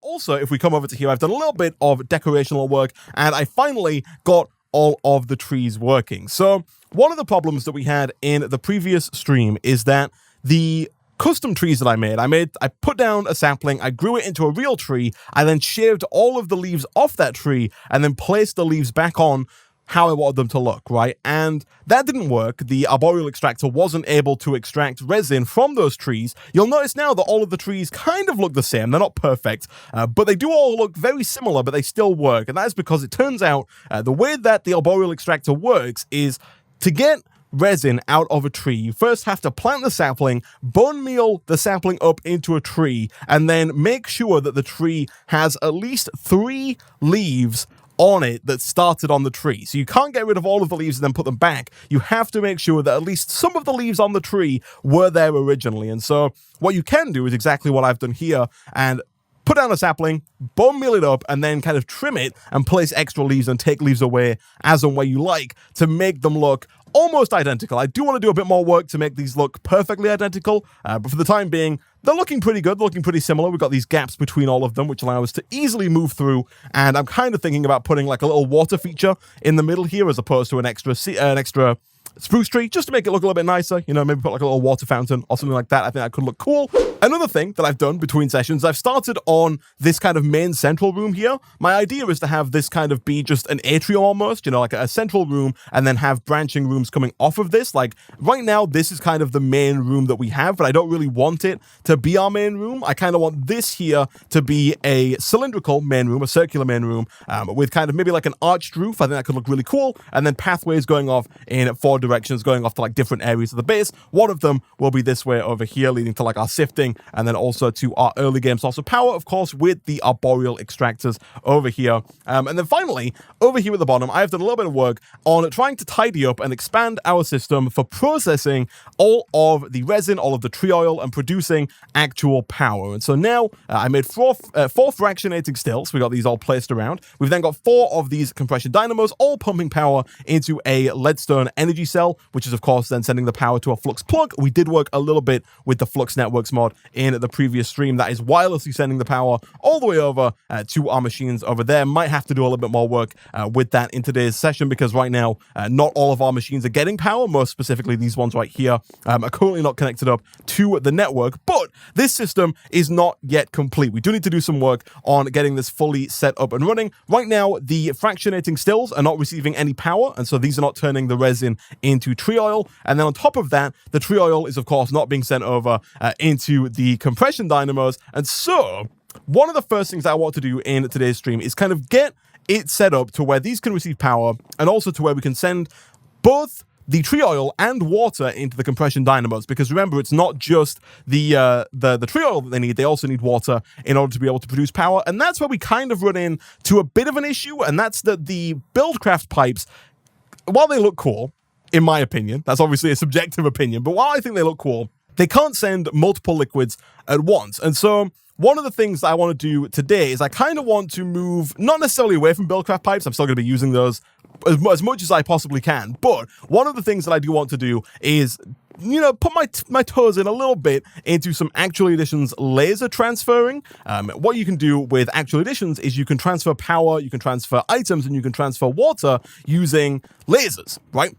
also, if we come over to here, I've done a little bit of decorational work, and I finally got all of the trees working. So one of the problems that we had in the previous stream is that the custom trees that I put down a sapling, I grew it into a real tree, I then shaved all of the leaves off that tree, and then placed the leaves back on how I wanted them to look, right? And that didn't work. The arboreal extractor wasn't able to extract resin from those trees. You'll notice now that all of the trees kind of look the same. They're not perfect, but they do all look very similar, but they still work. And that is because it turns out the way that the arboreal extractor works is to get resin out of a tree, you first have to plant the sapling, bone meal the sapling up into a tree, and then make sure that the tree has at least 3 leaves on it that started on the tree. So you can't get rid of all of the leaves and then put them back. You have to make sure that at least some of the leaves on the tree were there originally. And so what you can do is exactly what I've done here, and put down a sapling, bone meal it up, and then kind of trim it and place extra leaves and take leaves away as and where you like to make them look almost identical. I do want to do a bit more work to make these look perfectly identical, but for the time being, they're looking pretty good, looking pretty similar. We've got these gaps between all of them, which allow us to easily move through, and I'm kind of thinking about putting like a little water feature in the middle here as opposed to an extra spruce tree, just to make it look a little bit nicer. You know, maybe put like a little water fountain or something like that. I think that could look cool. Another thing that I've done between sessions, I've started on this kind of main central room here. My idea is to have this kind of be just an atrium almost, you know, like a central room, and then have branching rooms coming off of this. Like right now, this is kind of the main room that we have, but I don't really want it to be our main room. I kind of want this here to be a cylindrical main room, a circular main room, with kind of maybe like an arched roof. I think that could look really cool. And then pathways going off in 4 directions, going off to like different areas of the base. One of them will be this way over here, leading to like our sifting, and then also to our early game source of power, of course, with the arboreal extractors over here. And then finally, over here at the bottom, I have done a little bit of work on trying to tidy up and expand our system for processing all of the resin, all of the tree oil, and producing actual power. And so now I made 4 fractionating stills. We got these all placed around. We've then got 4 of these compression dynamos, all pumping power into a leadstone energy cell, which is of course then sending the power to a flux plug. We did work a little bit with the Flux Networks mod in the previous stream. That is wirelessly sending the power all the way over to our machines over there. Might have to do a little bit more work with that in today's session, because right now not all of our machines are getting power. Most specifically, these ones right here are currently not connected up to the network, but this system is not yet complete. We do need to do some work on getting this fully set up and running. Right now, the fractionating stills are not receiving any power, and so these are not turning the resin into tree oil. And then on top of that, the tree oil is of course not being sent over into the compression dynamos. And so one of the first things I want to do in today's stream is kind of get it set up to where these can receive power, and also to where we can send both the tree oil and water into the compression dynamos. Because remember, it's not just the tree oil that they need, they also need water in order to be able to produce power. And that's where we kind of run into a bit of an issue, and that's that the Buildcraft pipes, while they look cool, in my opinion, that's obviously a subjective opinion, but while I think they look cool, they can't send multiple liquids at once. And so one of the things I want to do today is I kind of want to move, not necessarily away from Buildcraft pipes, I'm still going to be using those as much as I possibly can, but one of the things that I do want to do is, you know, put my toes in a little bit into some Actual Editions laser transferring. What you can do with Actual Editions is you can transfer power, you can transfer items, and you can transfer water using lasers, right?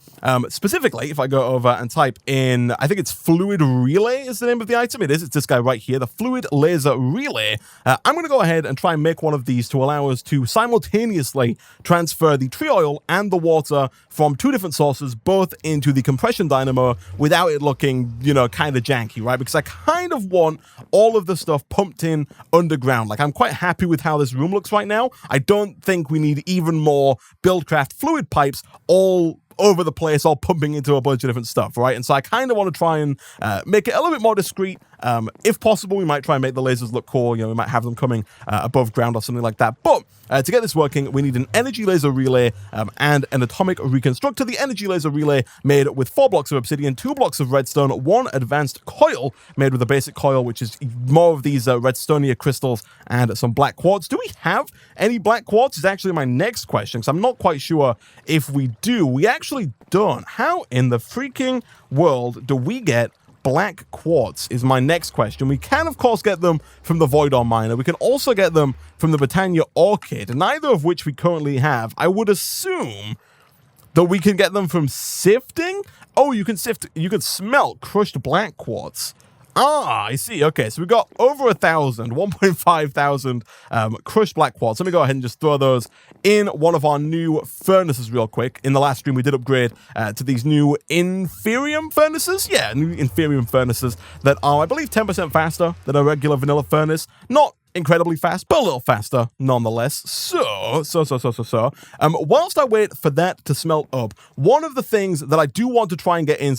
Specifically, if I go over and type in, I think it's Fluid Relay is the name of the item. It is. It's this guy right here, the Fluid Laser Relay. I'm going to go ahead and try and make one of these to allow us to simultaneously transfer the tree oil and the water from 2 different sources, both into the compression dynamo without it looking, you know, kind of janky, right? Because I kind of want all of the stuff pumped in underground. Like, I'm quite happy with how this room looks right now. I don't think we need even more Buildcraft fluid pipes all over the place, all pumping into a bunch of different stuff, right? And so I kind of want to try and make it a little bit more discreet. If possible, we might try and make the lasers look cool. You know, we might have them coming above ground or something like that. But to get this working, we need an energy laser relay and an atomic reconstructor. The energy laser relay made with 4 blocks of obsidian, 2 blocks of redstone, 1 advanced coil made with a basic coil, which is more of these redstonia crystals, and some black quartz. Do we have any black quartz is actually my next question, because I'm not quite sure if we do. We actually don't. How in the freaking world do we get black quartz is my next question. We can, of course, get them from the Voidor Miner. We can also get them from the Britannia Orchid, neither of which we currently have. I would assume that we can get them from sifting. Oh, you can smelt crushed black quartz. Ah, I see. Okay, so we've got over 1,000, 1.5 thousand crushed black quartz. Let me go ahead and just throw those in one of our new furnaces real quick. In the last stream, we did upgrade to these new Inferium furnaces. Yeah, new Inferium furnaces that are, I believe, 10% faster than a regular vanilla furnace. Not incredibly fast, but a little faster nonetheless. So, whilst I wait for that to smelt up, one of the things that I do want to try and get in,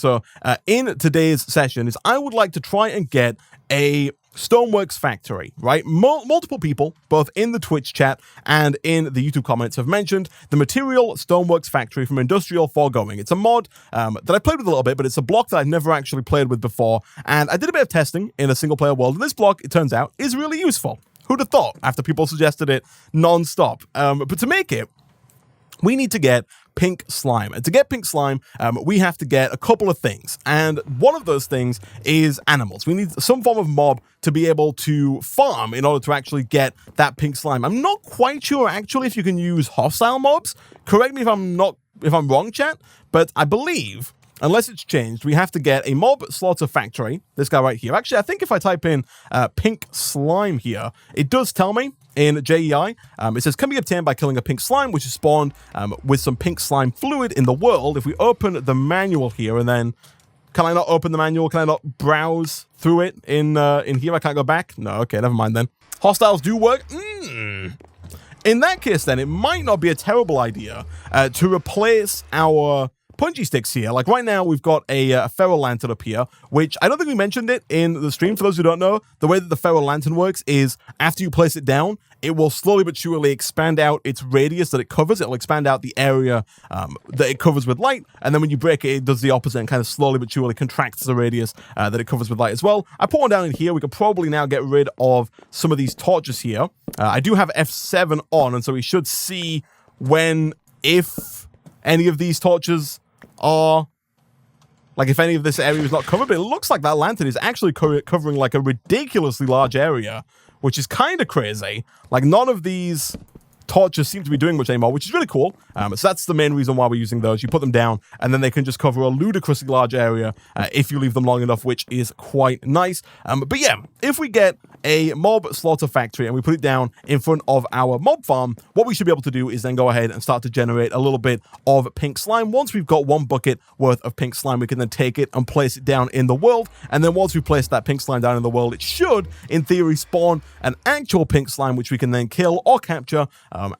in today's session is I would like to try and get a Stoneworks factory, right? Multiple people, both in the Twitch chat and in the YouTube comments, have mentioned the Material Stoneworks factory from Industrial Foregoing. It's a mod that I played with a little bit, but it's a block that I've never actually played with before, and I did a bit of testing in a single-player world, and this block, it turns out, is really useful. Who'd have thought, after people suggested it non-stop? But to make it, we need to get pink slime. And to get pink slime, we have to get a couple of things. And one of those things is animals. We need some form of mob to be able to farm in order to actually get that pink slime. I'm not quite sure, actually, if you can use hostile mobs. Correct me if I'm wrong, chat, but I believe, unless it's changed, we have to get a mob slaughter factory. This guy right here. Actually, I think if I type in pink slime here, it does tell me in JEI. It says, can be obtained by killing a pink slime, which is spawned with some pink slime fluid in the world. If we open the manual here, and then, can I not open the manual? Can I not browse through it in here? I can't go back? No, okay, never mind then. Hostiles do work. In that case, then, it might not be a terrible idea to replace our punchy sticks here. Like right now, we've got a ferro lantern up here, which I don't think we mentioned it in the stream. For those who don't know, the way that the ferro lantern works is after you place it down, it will slowly but surely expand out its radius that it covers. It'll expand out the area that it covers with light, and then when you break it, it does the opposite and kind of slowly but surely contracts the radius that it covers with light as well. I put one down in here. We could probably now get rid of some of these torches here. I do have F7 on, and so we should see if any of these torches are, like, if any of this area is not covered, but it looks like that lantern is actually covering like a ridiculously large area, which is kind of crazy. Like, none of these torches seem to be doing much anymore, which is really cool. So that's the main reason why we're using those. You put them down, and then they can just cover a ludicrously large area if you leave them long enough, which is quite nice. But yeah, if we get a mob slaughter factory and we put it down in front of our mob farm, what we should be able to do is then go ahead and start to generate a little bit of pink slime. Once we've got 1 bucket worth of pink slime, we can then take it and place it down in the world. And then once we place that pink slime down in the world, it should, in theory, spawn an actual pink slime, which we can then kill or capture.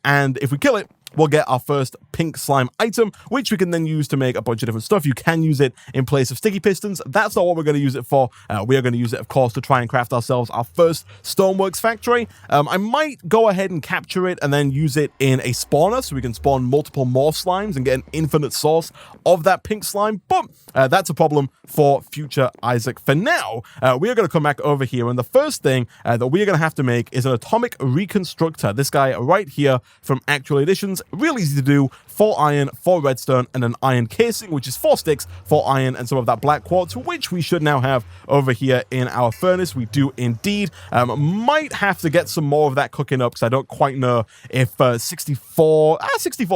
And if we kill it, we'll get our first pink slime item, which we can then use to make a bunch of different stuff. You can use it in place of sticky pistons. That's not what we're going to use it for. We are going to use it, of course, to try and craft ourselves our first Stoneworks factory. I might go ahead and capture it and then use it in a spawner so we can spawn multiple more slimes and get an infinite source of that pink slime. But that's a problem for future Isaac. For now, we are going to come back over here, and the first thing that we are going to have to make is an atomic reconstructor. This guy right here from Actual Editions. Real easy to do. 4 iron, 4 redstone, and an iron casing, which is 4 sticks, 4 iron, and some of that black quartz, which we should now have over here in our furnace. We do indeed. Might have to get some more of that cooking up, because I don't quite know if 64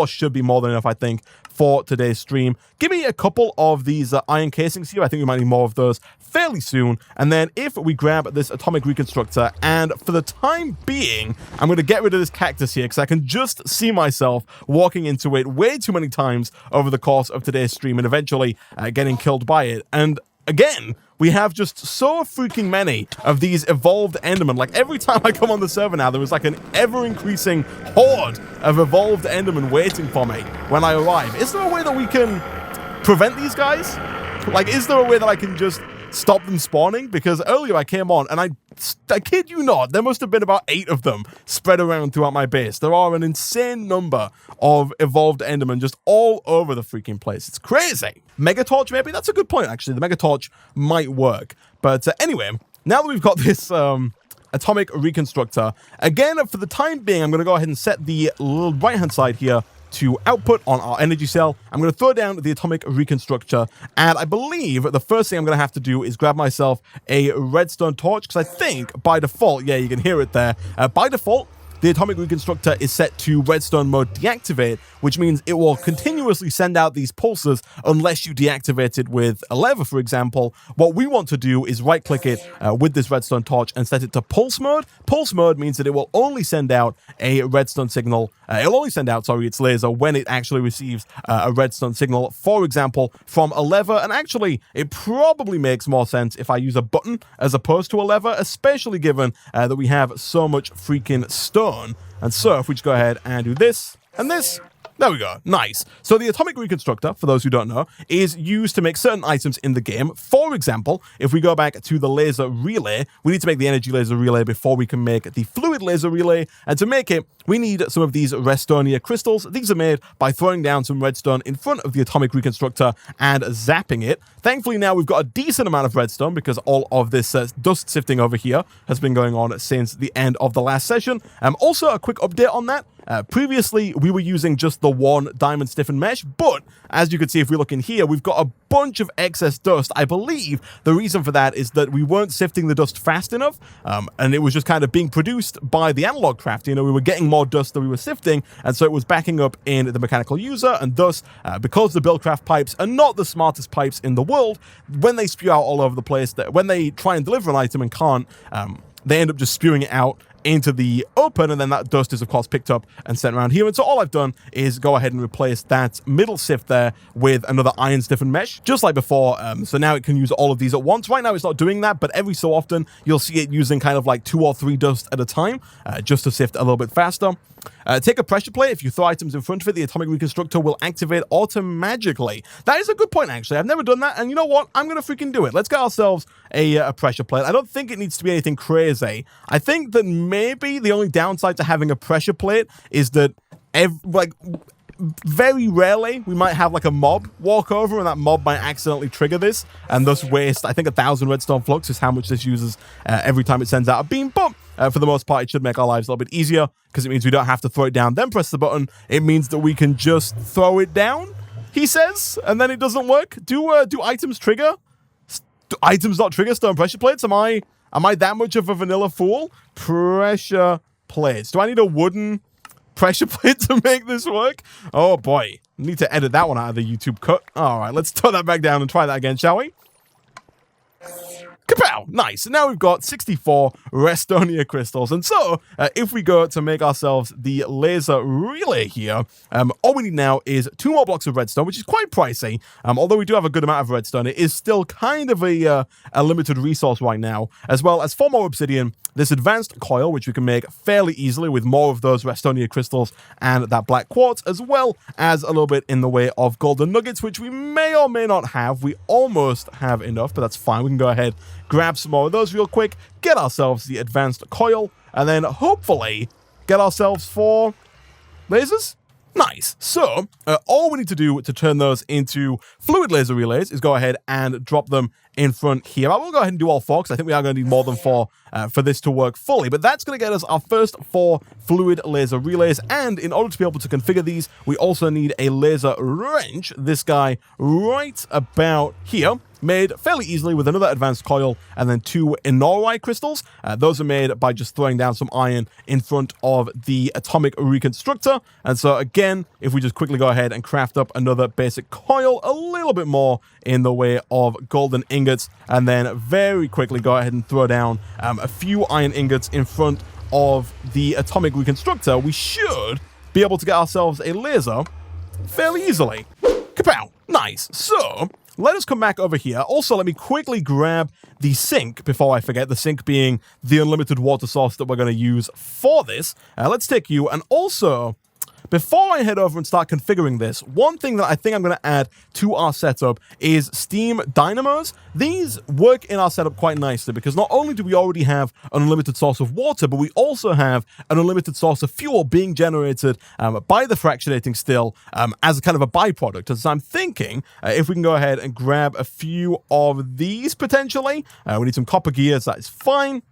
should be more than enough, I think, for today's stream. Give me a couple of these iron casings here. I think we might need more of those fairly soon. And then if we grab this atomic reconstructor, and for the time being, I'm going to get rid of this cactus here, because I can just see myself walking into it way too many times over the course of today's stream and eventually getting killed by it. And again, we have just so freaking many of these evolved Endermen. Like, every time I come on the server now, there is like an ever-increasing horde of evolved Endermen waiting for me when I arrive. Is there a way that we can prevent these guys? Like, is there a way that I can just stop them spawning? Because earlier I came on and I kid you not, there must have been about 8 of them spread around throughout my base. There are an insane number of evolved Endermen just all over the freaking place. It's crazy. Megatorch, maybe? That's a good point, actually. The Megatorch might work. But anyway, now that we've got this atomic reconstructor, again, for the time being, I'm going to go ahead and set the right-hand side here to output on our energy cell. I'm going to throw down the atomic reconstructor, and I believe the first thing I'm going to have to do is grab myself a redstone torch, because I think by default, yeah, you can hear it there, by default, the atomic reconstructor is set to redstone mode deactivate, which means it will continuously send out these pulses unless you deactivate it with a lever, for example. What we want to do is right-click it with this redstone torch and set it to pulse mode. Pulse mode means that it will only send out a redstone signal. It'll only send out, its laser when it actually receives a redstone signal, for example, from a lever. And actually, it probably makes more sense if I use a button as opposed to a lever, especially given that we have so much freaking stone. And so if we just go ahead and do this and this, there we go. Nice. So the atomic reconstructor, for those who don't know, is used to make certain items in the game. For example, if we go back to the laser relay, we need to make the energy laser relay before we can make the fluid laser relay. And to make it, we need some of these Restonia crystals. These are made by throwing down some redstone in front of the atomic reconstructor and zapping it. Thankfully, now we've got a decent amount of redstone because all of this dust sifting over here has been going on since the end of the last session. Also, a quick update on that. Previously, we were using just the one diamond stiffened mesh, but as you can see, if we look in here, we've got a bunch of excess dust. I believe the reason for that is that we weren't sifting the dust fast enough, and it was just kind of being produced by the analog craft. We were getting more dust than we were sifting, and so it was backing up in the mechanical user, and thus, because the Buildcraft pipes are not the smartest pipes in the world, when they spew out all over the place, when they try and deliver an item and can't, they end up just spewing it out into the open, and then that dust is of course picked up and sent around here. And so all I've done is go ahead and replace that middle sift there with another iron stiffened mesh, just like before. So now it can use all of these at once. Right now it's not doing that, but every so often you'll see it using kind of like 2 or 3 dust at a time, just to sift a little bit faster. Take a pressure plate. If you throw items in front of it, the atomic reconstructor will activate automagically. That is a good point, actually. I've never done that, and you know what? I'm going to freaking do it. Let's get ourselves a pressure plate. I don't think it needs to be anything crazy. I think that maybe the only downside to having a pressure plate is that, very rarely we might have like a mob walk over, and that mob might accidentally trigger this and thus waste, I think, 1,000 redstone flux is how much this uses every time it sends out a beam. But for the most part, it should make our lives a little bit easier because it means we don't have to throw it down then press the button. It means that we can just throw it down, he says, and then it doesn't work. Do items trigger? Do items not trigger stone pressure plates? Am I that much of a vanilla fool? Pressure plates. Do I need a wooden pressure plate to make this work? Oh boy, need to edit that one out of the YouTube cut. All right, let's throw that back down and try that again, shall we? Kapow! Nice. And now we've got 64 Restonia crystals. And so, if we go to make ourselves the laser relay here, all we need now is 2 more blocks of redstone, which is quite pricey. Although we do have a good amount of redstone, it is still kind of a limited resource right now, as well as 4 more obsidian, this advanced coil, which we can make fairly easily with more of those Restonia crystals and that black quartz, as well as a little bit in the way of golden nuggets, which we may or may not have. We almost have enough, but that's fine. We can go ahead, grab some more of those real quick, get ourselves the advanced coil, and then hopefully get ourselves 4 lasers. Nice. So, all we need to do to turn those into fluid laser relays is go ahead and drop them in front here. I will go ahead and do all 4 because I think we are going to need more than 4 for this to work fully. But that's going to get us our first 4 fluid laser relays. And in order to be able to configure these, we also need a laser wrench. This guy right about here, made fairly easily with another advanced coil and then 2 Inori crystals. Those are made by just throwing down some iron in front of the atomic reconstructor. And so again, if we just quickly go ahead and craft up another basic coil, a little bit more in the way of golden ingots, and then very quickly go ahead and throw down a few iron ingots in front of the atomic reconstructor, we should be able to get ourselves a laser fairly easily. Kapow! Nice. So, let us come back over here. Also, let me quickly grab the sink before I forget, the sink being the unlimited water source that we're going to use for this. Let's take you, and also, before I head over and start configuring this, one thing that I think I'm going to add to our setup is steam dynamos. These work in our setup quite nicely because not only do we already have an unlimited source of water, but we also have an unlimited source of fuel being generated by the fractionating still as a kind of a byproduct. And so I'm thinking if we can go ahead and grab a few of these potentially. We need some copper gears, that is fine.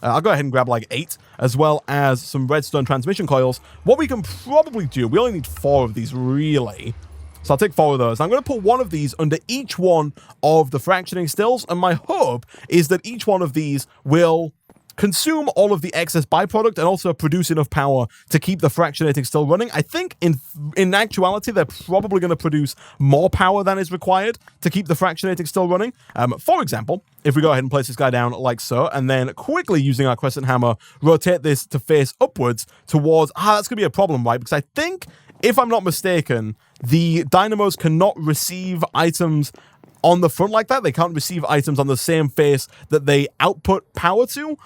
I'll go ahead and grab like 8, as well as some redstone transmission coils. What we can probably do, we only need 4 of these, really. So I'll take 4 of those. I'm going to put 1 of these under each one of the fractionating stills, and my hope is that each one of these will consume all of the excess byproduct and also produce enough power to keep the fractionating still running. I think in actuality, they're probably going to produce more power than is required to keep the fractionating still running. For example, if we go ahead and place this guy down like so, and then quickly using our crescent hammer, rotate this to face upwards towards, that's going to be a problem, right? Because I think, if I'm not mistaken, the dynamos cannot receive items on the front like that. They can't receive items on the same face that they output power to.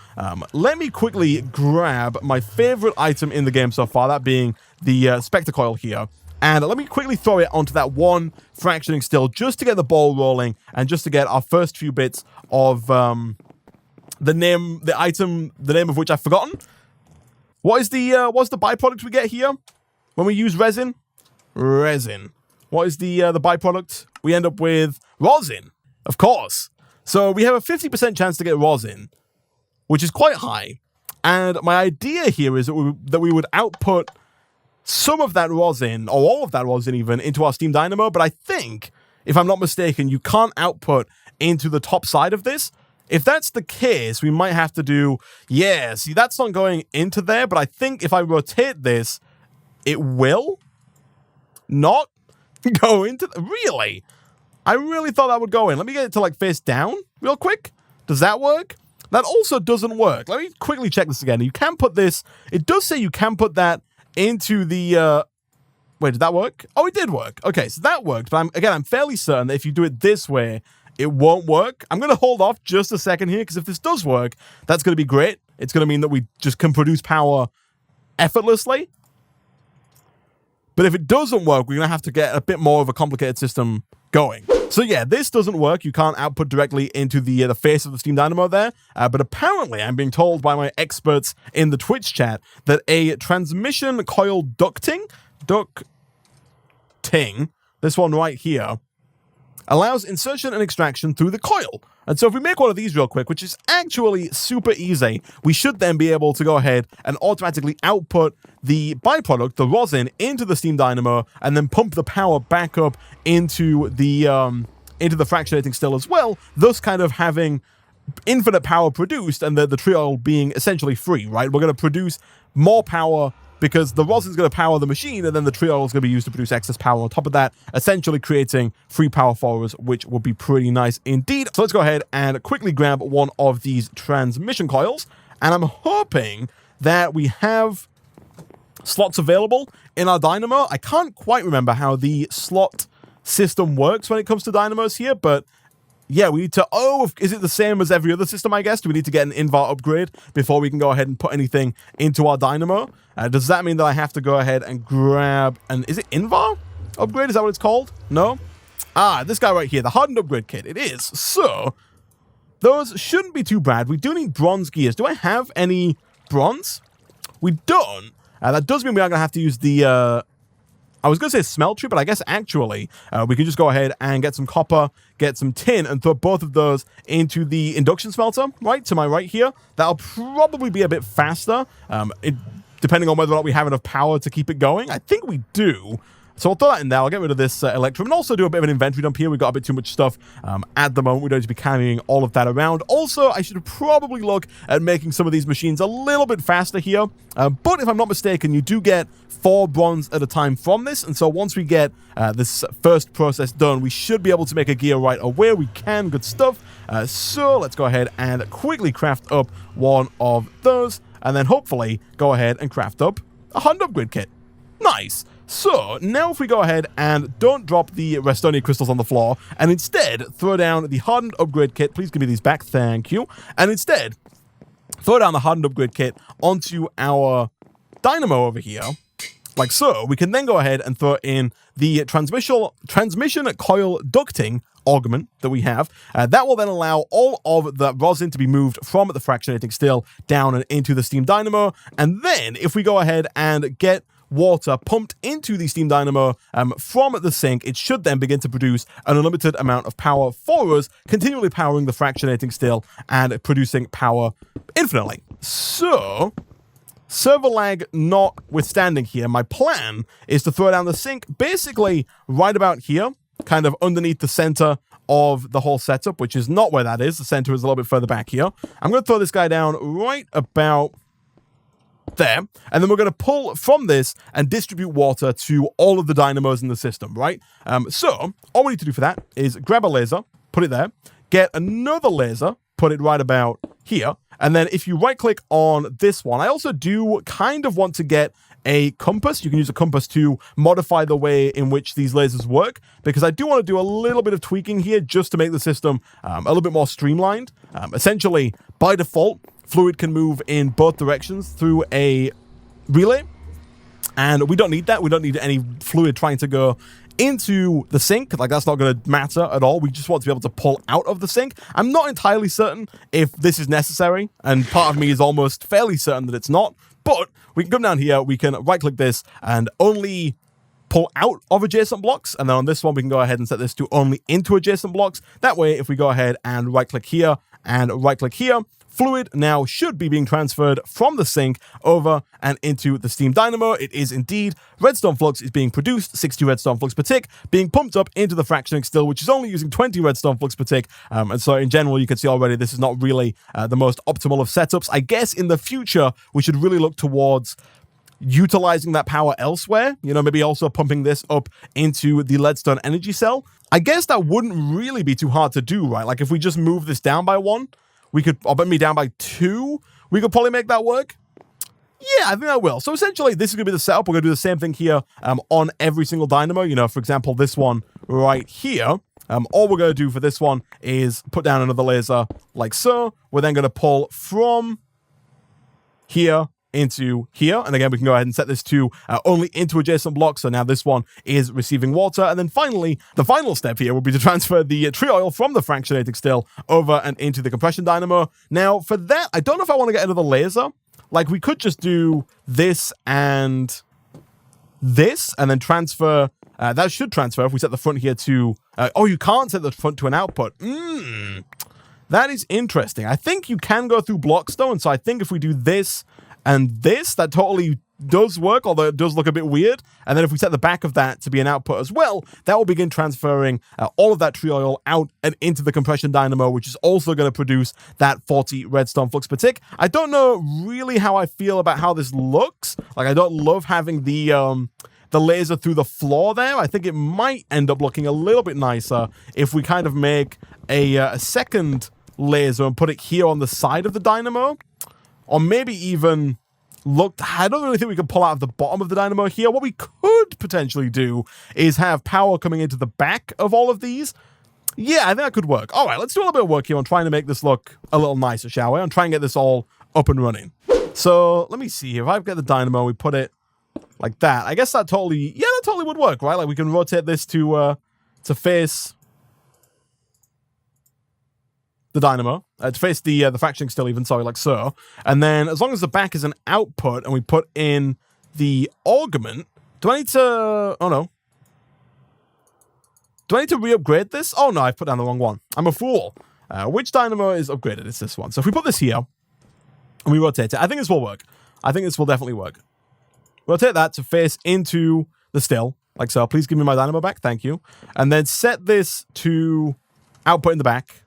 Let me quickly grab my favorite item in the game so far, that being the Spectre Coil here. And let me quickly throw it onto that one fractioning still just to get the ball rolling and just to get our first few bits of the name of which I've forgotten. What's the byproduct we get here when we use resin? Resin. What is the byproduct? We end up with rosin, of course. So we have a 50% chance to get rosin, which is quite high. And my idea here is that we would output some of that rosin, or all of that rosin even, into our steam dynamo. But I think, if I'm not mistaken, you can't output into the top side of this. If that's the case, we might have to do, see, that's not going into there. But I think if I rotate this, it will not go into... Really? I really thought that would go in. Let me get it to, like, face down real quick. Does that work? That also doesn't work. Let me quickly check this again. You can put this... It does say you can put that into the... Wait, did that work? Oh, it did work. Okay, so that worked. But I'm fairly certain that if you do it this way, it won't work. I'm going to hold off just a second here, because if this does work, that's going to be great. It's going to mean that we just can produce power effortlessly. But if it doesn't work, we're going to have to get a bit more of a complicated system going. So yeah, this doesn't work. You can't output directly into the face of the steam dynamo there. But apparently, I'm being told by my experts in the Twitch chat that a transmission coil ducting, this one right here, allows insertion and extraction through the coil. And so if we make one of these real quick, which is actually super easy, we should then be able to go ahead and automatically output the byproduct, the rosin, into the steam dynamo, and then pump the power back up into the fractionating still as well, thus kind of having infinite power produced and the tree oil being essentially free, right? We're going to produce more power because the rosin is going to power the machine, and then the tree oil is going to be used to produce excess power on top of that, essentially creating free power for us, which would be pretty nice indeed. So let's go ahead and quickly grab one of these transmission coils, and I'm hoping that we have slots available in our dynamo. I can't quite remember how the slot system works when it comes to dynamos here, but yeah, we need to... Oh, is it the same as every other system, I guess? Do we need to get an invar upgrade before we can go ahead and put anything into our dynamo? Does that mean that I have to go ahead and grab an... Is it invar upgrade? Is that what it's called? No? This guy right here, the hardened upgrade kit. It is. So, those shouldn't be too bad. We do need bronze gears. Do I have any bronze? We don't. That does mean we are going to have to use the... I was going to say smeltery, but I guess actually we can just go ahead and get some copper, get some tin, and throw both of those into the induction smelter, right, to my right here. That'll probably be a bit faster, depending on whether or not we have enough power to keep it going. I think we do. So I'll throw that in there. I'll get rid of this electrum and also do a bit of an inventory dump here. We've got a bit too much stuff at the moment. We don't need to be carrying all of that around. Also, I should probably look at making some of these machines a little bit faster here. But if I'm not mistaken, you do get 4 bronze at a time from this. And so once we get this first process done, we should be able to make a gear right away. We can. Good stuff. So let's go ahead and quickly craft up one of those. And then hopefully go ahead and craft up a hardened upgrade kit. Nice. So, now if we go ahead and don't drop the Restonia crystals on the floor, and instead throw down the hardened upgrade kit, please give me these back, thank you, and instead throw down the hardened upgrade kit onto our dynamo over here, like so, we can then go ahead and throw in the transmission coil ducting augment that we have. That will then allow all of the rosin to be moved from the fractionating still down and into the steam dynamo, and then if we go ahead and get water pumped into the steam dynamo from the sink, it should then begin to produce an unlimited amount of power for us, continually powering the fractionating still and producing power infinitely. So, server lag notwithstanding here, my plan is to throw down the sink basically right about here, kind of underneath the center of the whole setup, which is not where that is. The center is a little bit further back here. I'm going to throw this guy down right about there, and then we're going to pull from this and distribute water to all of the dynamos in the system, right? So all we need to do for that is grab a laser, put it there, get another laser, put it right about here, and then if you right click on this one, I also do kind of want to get a compass. You can use a compass to modify the way in which these lasers work, because I do want to do a little bit of tweaking here just to make the system a little bit more streamlined. Essentially, by default, fluid can move in both directions through a relay, and we don't need that. We don't need any fluid trying to go into the sink. Like, that's not going to matter at all. We just want to be able to pull out of the sink. I'm not entirely certain if this is necessary, and part of me is almost fairly certain that it's not, but we can come down here, we can right-click this, and only pull out of adjacent blocks, and then on this one, we can go ahead and set this to only into adjacent blocks. That way, if we go ahead and right-click here, and right-click here, fluid now should be being transferred from the sink over and into the steam dynamo. It is indeed. Redstone flux is being produced, 60 redstone flux per tick, being pumped up into the fractioning still, which is only using 20 redstone flux per tick. And so in general, you can see already this is not really the most optimal of setups. I guess in the future, we should really look towards utilizing that power elsewhere. You know, maybe also pumping this up into the leadstone energy cell. I guess that wouldn't really be too hard to do, right? Like if we just move this down by 1, we could, or maybe down by 2, we could probably make that work. Yeah, I think that will. So essentially, this is going to be the setup. We're going to do the same thing here on every single dynamo. You know, for example, this one right here. All we're going to do for this one is put down another laser like so. We're then going to pull from here into here, and again we can go ahead and set this to only into adjacent blocks. So now this one is receiving water, and then finally the final step here would be to transfer the tree oil from the fractionating still over and into the compression dynamo. Now for that, I don't know if I want to get another laser. Like we could just do this and then transfer. That should transfer if we set the front here to oh, you can't set the front to an output. That is interesting. I think you can go through blocks though, and so I think if we do this and this, that totally does work, although it does look a bit weird. And then if we set the back of that to be an output as well, that will begin transferring all of that tree oil out and into the compression dynamo, which is also going to produce that 40 redstone flux per tick. I don't know really how I feel about how this looks. Like, I don't love having the laser through the floor there. I think it might end up looking a little bit nicer if we kind of make a second laser and put it here on the side of the dynamo. Or maybe even I don't really think we can pull out of the bottom of the dynamo here. What we could potentially do is have power coming into the back of all of these. Yeah, I think that could work. All right, let's do a little bit of work here on trying to make this look a little nicer, shall we? And try and get this all up and running. So let me see here. If I've got the dynamo, we put it like that. I guess that totally would work, right? Like we can rotate this to face the dynamo, to face the fractioning still even, sorry, like so. And then as long as the back is an output and we put in the augment, do I need to, oh no. Do I need to re-upgrade this? Oh no, I've put down the wrong one. I'm a fool. Which dynamo is upgraded? It's this one. So if we put this here and we rotate it, I think this will work. I think this will definitely work. Rotate that to face into the still, like so. Please give me my dynamo back, thank you. And then set this to output in the back,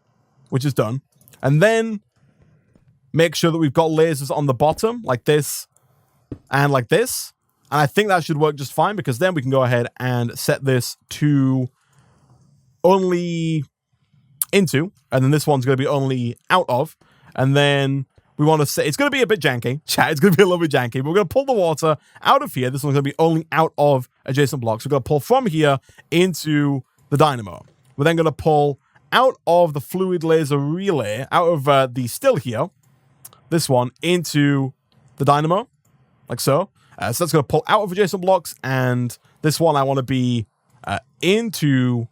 which is done. And then make sure that we've got lasers on the bottom, like this and like this. And I think that should work just fine, because then we can go ahead and set this to only into, and then this one's going to be only out of. And then we want to say, it's going to be a bit janky. Chat, it's going to be a little bit janky. But we're going to pull the water out of here. This one's going to be only out of adjacent blocks. We're going to pull from here into the dynamo. We're then going to pull out of the fluid laser relay, out of the still here, this one, into the dynamo, like so. So that's going to pull out of adjacent blocks, and this one I want to be into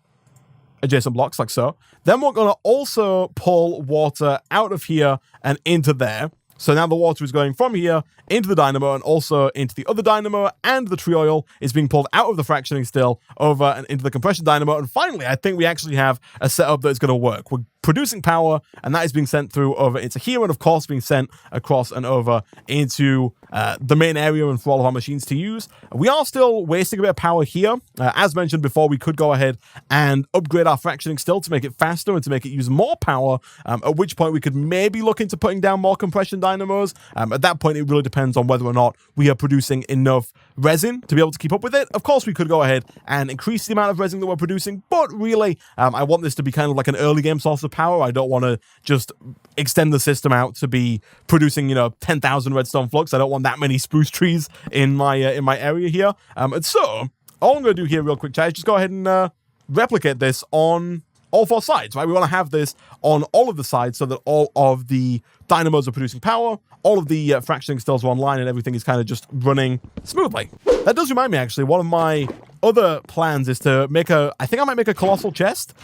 adjacent blocks, like so. Then we're going to also pull water out of here and into there. So now the water is going from here into the dynamo and also into the other dynamo, and the tree oil is being pulled out of the fractioning still over and into the compression dynamo. And finally, I think we actually have a setup that is going to work. We're producing power, and that is being sent through over into here, and of course being sent across and over into the main area and for all of our machines to use. We are still wasting a bit of power here. As mentioned before, we could go ahead and upgrade our fractioning still to make it faster and to make it use more power, at which point we could maybe look into putting down more compression dynamos. At that point, it really depends on whether or not we are producing enough resin to be able to keep up with it. Of course, we could go ahead and increase the amount of resin that we're producing, but really, I want this to be kind of like an early game source of power. I don't want to just extend the system out to be producing, 10,000 redstone flux. I don't want that many spruce trees in my area here. And so, all I'm going to do here real quick, chat, is just go ahead and replicate this on all 4 sides, right? We want to have this on all of the sides so that all of the dynamos are producing power, all of the fractioning stills are online, and everything is kind of just running smoothly. That does remind me, actually, one of my other plans is to make I think I might make a colossal chest.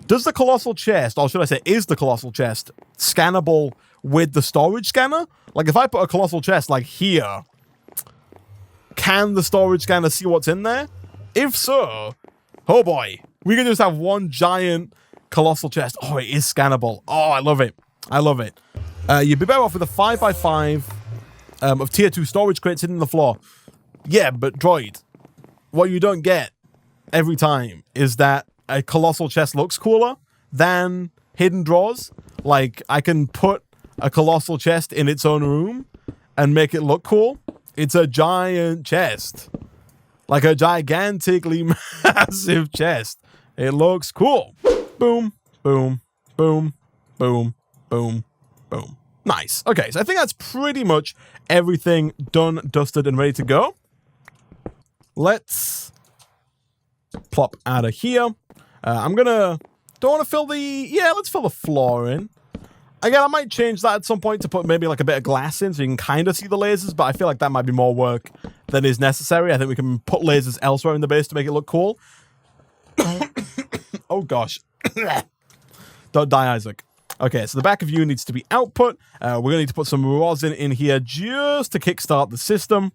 Does the colossal chest, or should I say, is the colossal chest scannable with the storage scanner? Like, if I put a colossal chest, like, here, can the storage scanner see what's in there? If so, oh boy, we can just have one giant colossal chest. Oh, it is scannable. Oh, I love it. I love it. You'd be better off with a 5x5 of tier 2 storage crates hidden in the floor. Yeah, but droid, what you don't get every time is that a colossal chest looks cooler than hidden drawers. Like, I can put a colossal chest in its own room and make it look cool. It's a giant chest. Like a gigantically massive chest. It looks cool. Boom, boom, boom, boom, boom, boom. Nice. Okay, so I think that's pretty much everything done, dusted, and ready to go. Let's plop out of here. I'm gonna... Don't want to fill the... Yeah, let's fill the floor in. Again, I might change that at some point to put maybe like a bit of glass in so you can kind of see the lasers, but I feel like that might be more work than is necessary. I think we can put lasers elsewhere in the base to make it look cool. Oh, gosh. Don't die, Isaac. Okay, so the back of you needs to be output. We're going to need to put some rosin in here just to kickstart the system.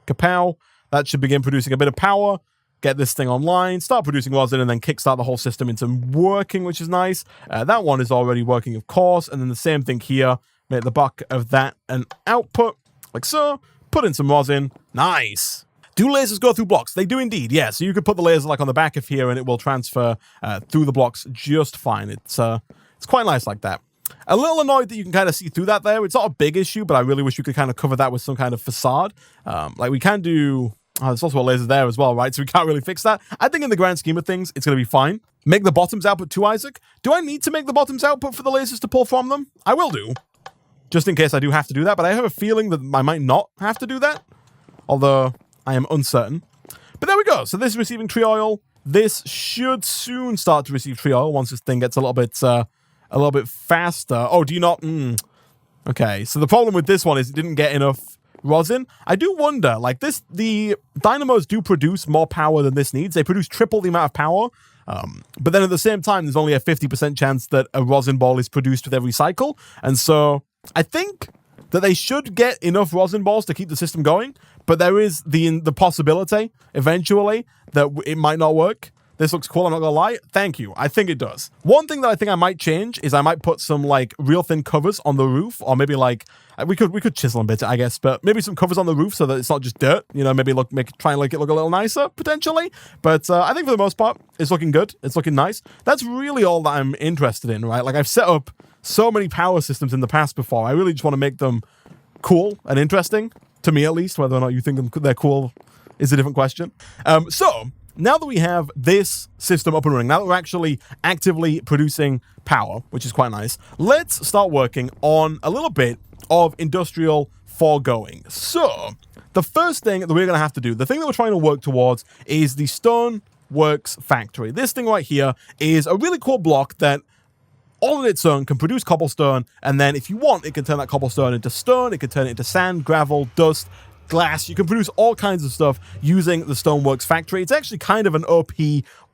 Kapow. That should begin producing a bit of power. Get this thing online, start producing rosin, and then kickstart the whole system into working, which is nice. That one is already working, of course. And then the same thing here. Make the buck of that an output, like so. Put in some rosin. Nice. Do lasers go through blocks? They do indeed, yeah. So you could put the laser like on the back of here, and it will transfer through the blocks just fine. It's quite nice like that. A little annoyed that you can kind of see through that there. It's not a big issue, but I really wish you could kind of cover that with some kind of facade. Like we can do... Oh, there's also a laser there as well, right? So we can't really fix that. I think in the grand scheme of things, it's going to be fine. Make the bottoms output too, Isaac. Do I need to make the bottoms output for the lasers to pull from them? I will do. Just in case I do have to do that. But I have a feeling that I might not have to do that. Although I am uncertain. But there we go. So this is receiving tree oil. This should soon start to receive tree oil once this thing gets a little bit faster. Oh, do you not? Okay. So the problem with this one is it didn't get enough rosin. I do wonder, like the dynamos do produce more power than this needs. They produce triple the amount of power. But then at the same time, there's only a 50% chance that a rosin ball is produced with every cycle. And so I think that they should get enough rosin balls to keep the system going. But there is the possibility eventually that it might not work. This looks cool, I'm not gonna lie. Thank you. I think it does. One thing that I think I might change is I might put some like real thin covers on the roof, or maybe like we could chisel and bit it, I guess, but maybe some covers on the roof so that it's not just dirt. You know, maybe try and make it look a little nicer potentially. But I think for the most part, it's looking good. It's looking nice. That's really all that I'm interested in, right? Like I've set up so many power systems in the past before. I really just want to make them cool and interesting, to me at least. Whether or not you think they're cool is a different question. So now that we have this system up and running, now that we're actually actively producing power, which is quite nice, let's start working on a little bit of industrial foregoing. So the first thing that we're going to have to do, the thing that we're trying to work towards, is the StoneWorks factory. This thing right here is a really cool block that all on its own can produce cobblestone, and then if you want, it can turn that cobblestone into stone, it can turn it into sand, gravel, dust, glass. You can produce all kinds of stuff using the StoneWorks factory. It's actually kind of an OP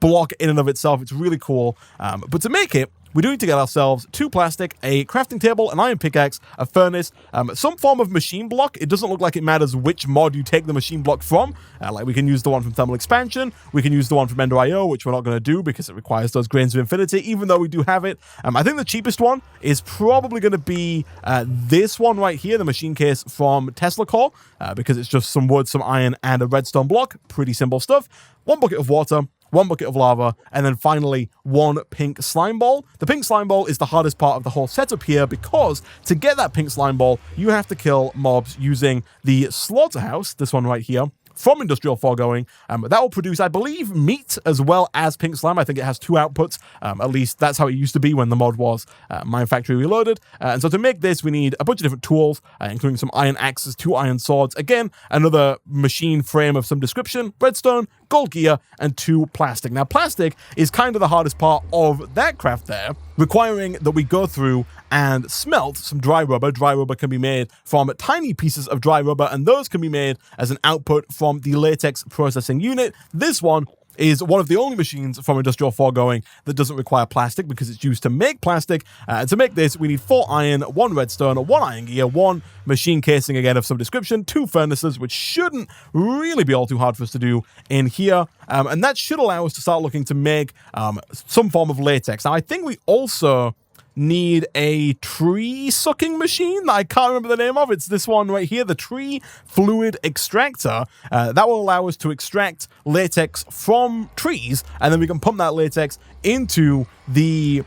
block in and of itself. It's really cool. But to make it, we do need to get ourselves 2 plastic, a crafting table, an iron pickaxe, a furnace, some form of machine block. It doesn't look like it matters which mod you take the machine block from. Like we can use the one from Thermal Expansion, we can use the one from Ender.io, which we're not going to do because it requires those grains of infinity, even though we do have it. I think the cheapest one is probably going to be this one right here, the machine case from Tesla Core, because it's just some wood, some iron, and a redstone block. Pretty simple stuff. 1 bucket of water, 1 bucket of lava, and then finally 1 pink slime ball. The pink slime ball is the hardest part of the whole setup here because to get that pink slime ball, you have to kill mobs using the Slaughterhouse, this one right here, from Industrial Foregoing. That will produce, I believe, meat as well as pink slime. I think it has 2 outputs. At least that's how it used to be when the mod was Mine Factory Reloaded. And so to make this, we need a bunch of different tools, including some iron axes, 2 iron swords, again, another machine frame of some description, redstone, gold gear, and 2 plastic. Now, plastic is kind of the hardest part of that craft there, requiring that we go through and smelt some dry rubber. Dry rubber can be made from tiny pieces of dry rubber, and those can be made as an output from the latex processing unit. This one is one of the only machines from Industrial Foregoing that doesn't require plastic because it's used to make plastic. And to make this, we need 4 iron, 1 redstone, 1 iron gear, 1 machine casing, again, of some description, 2 furnaces, which shouldn't really be all too hard for us to do in here. And that should allow us to start looking to make some form of latex. Now, I think we also need a tree sucking machine that I can't remember the name of. It's this one right here, the tree fluid extractor. That will allow us to extract latex from trees, and then we can pump that latex into the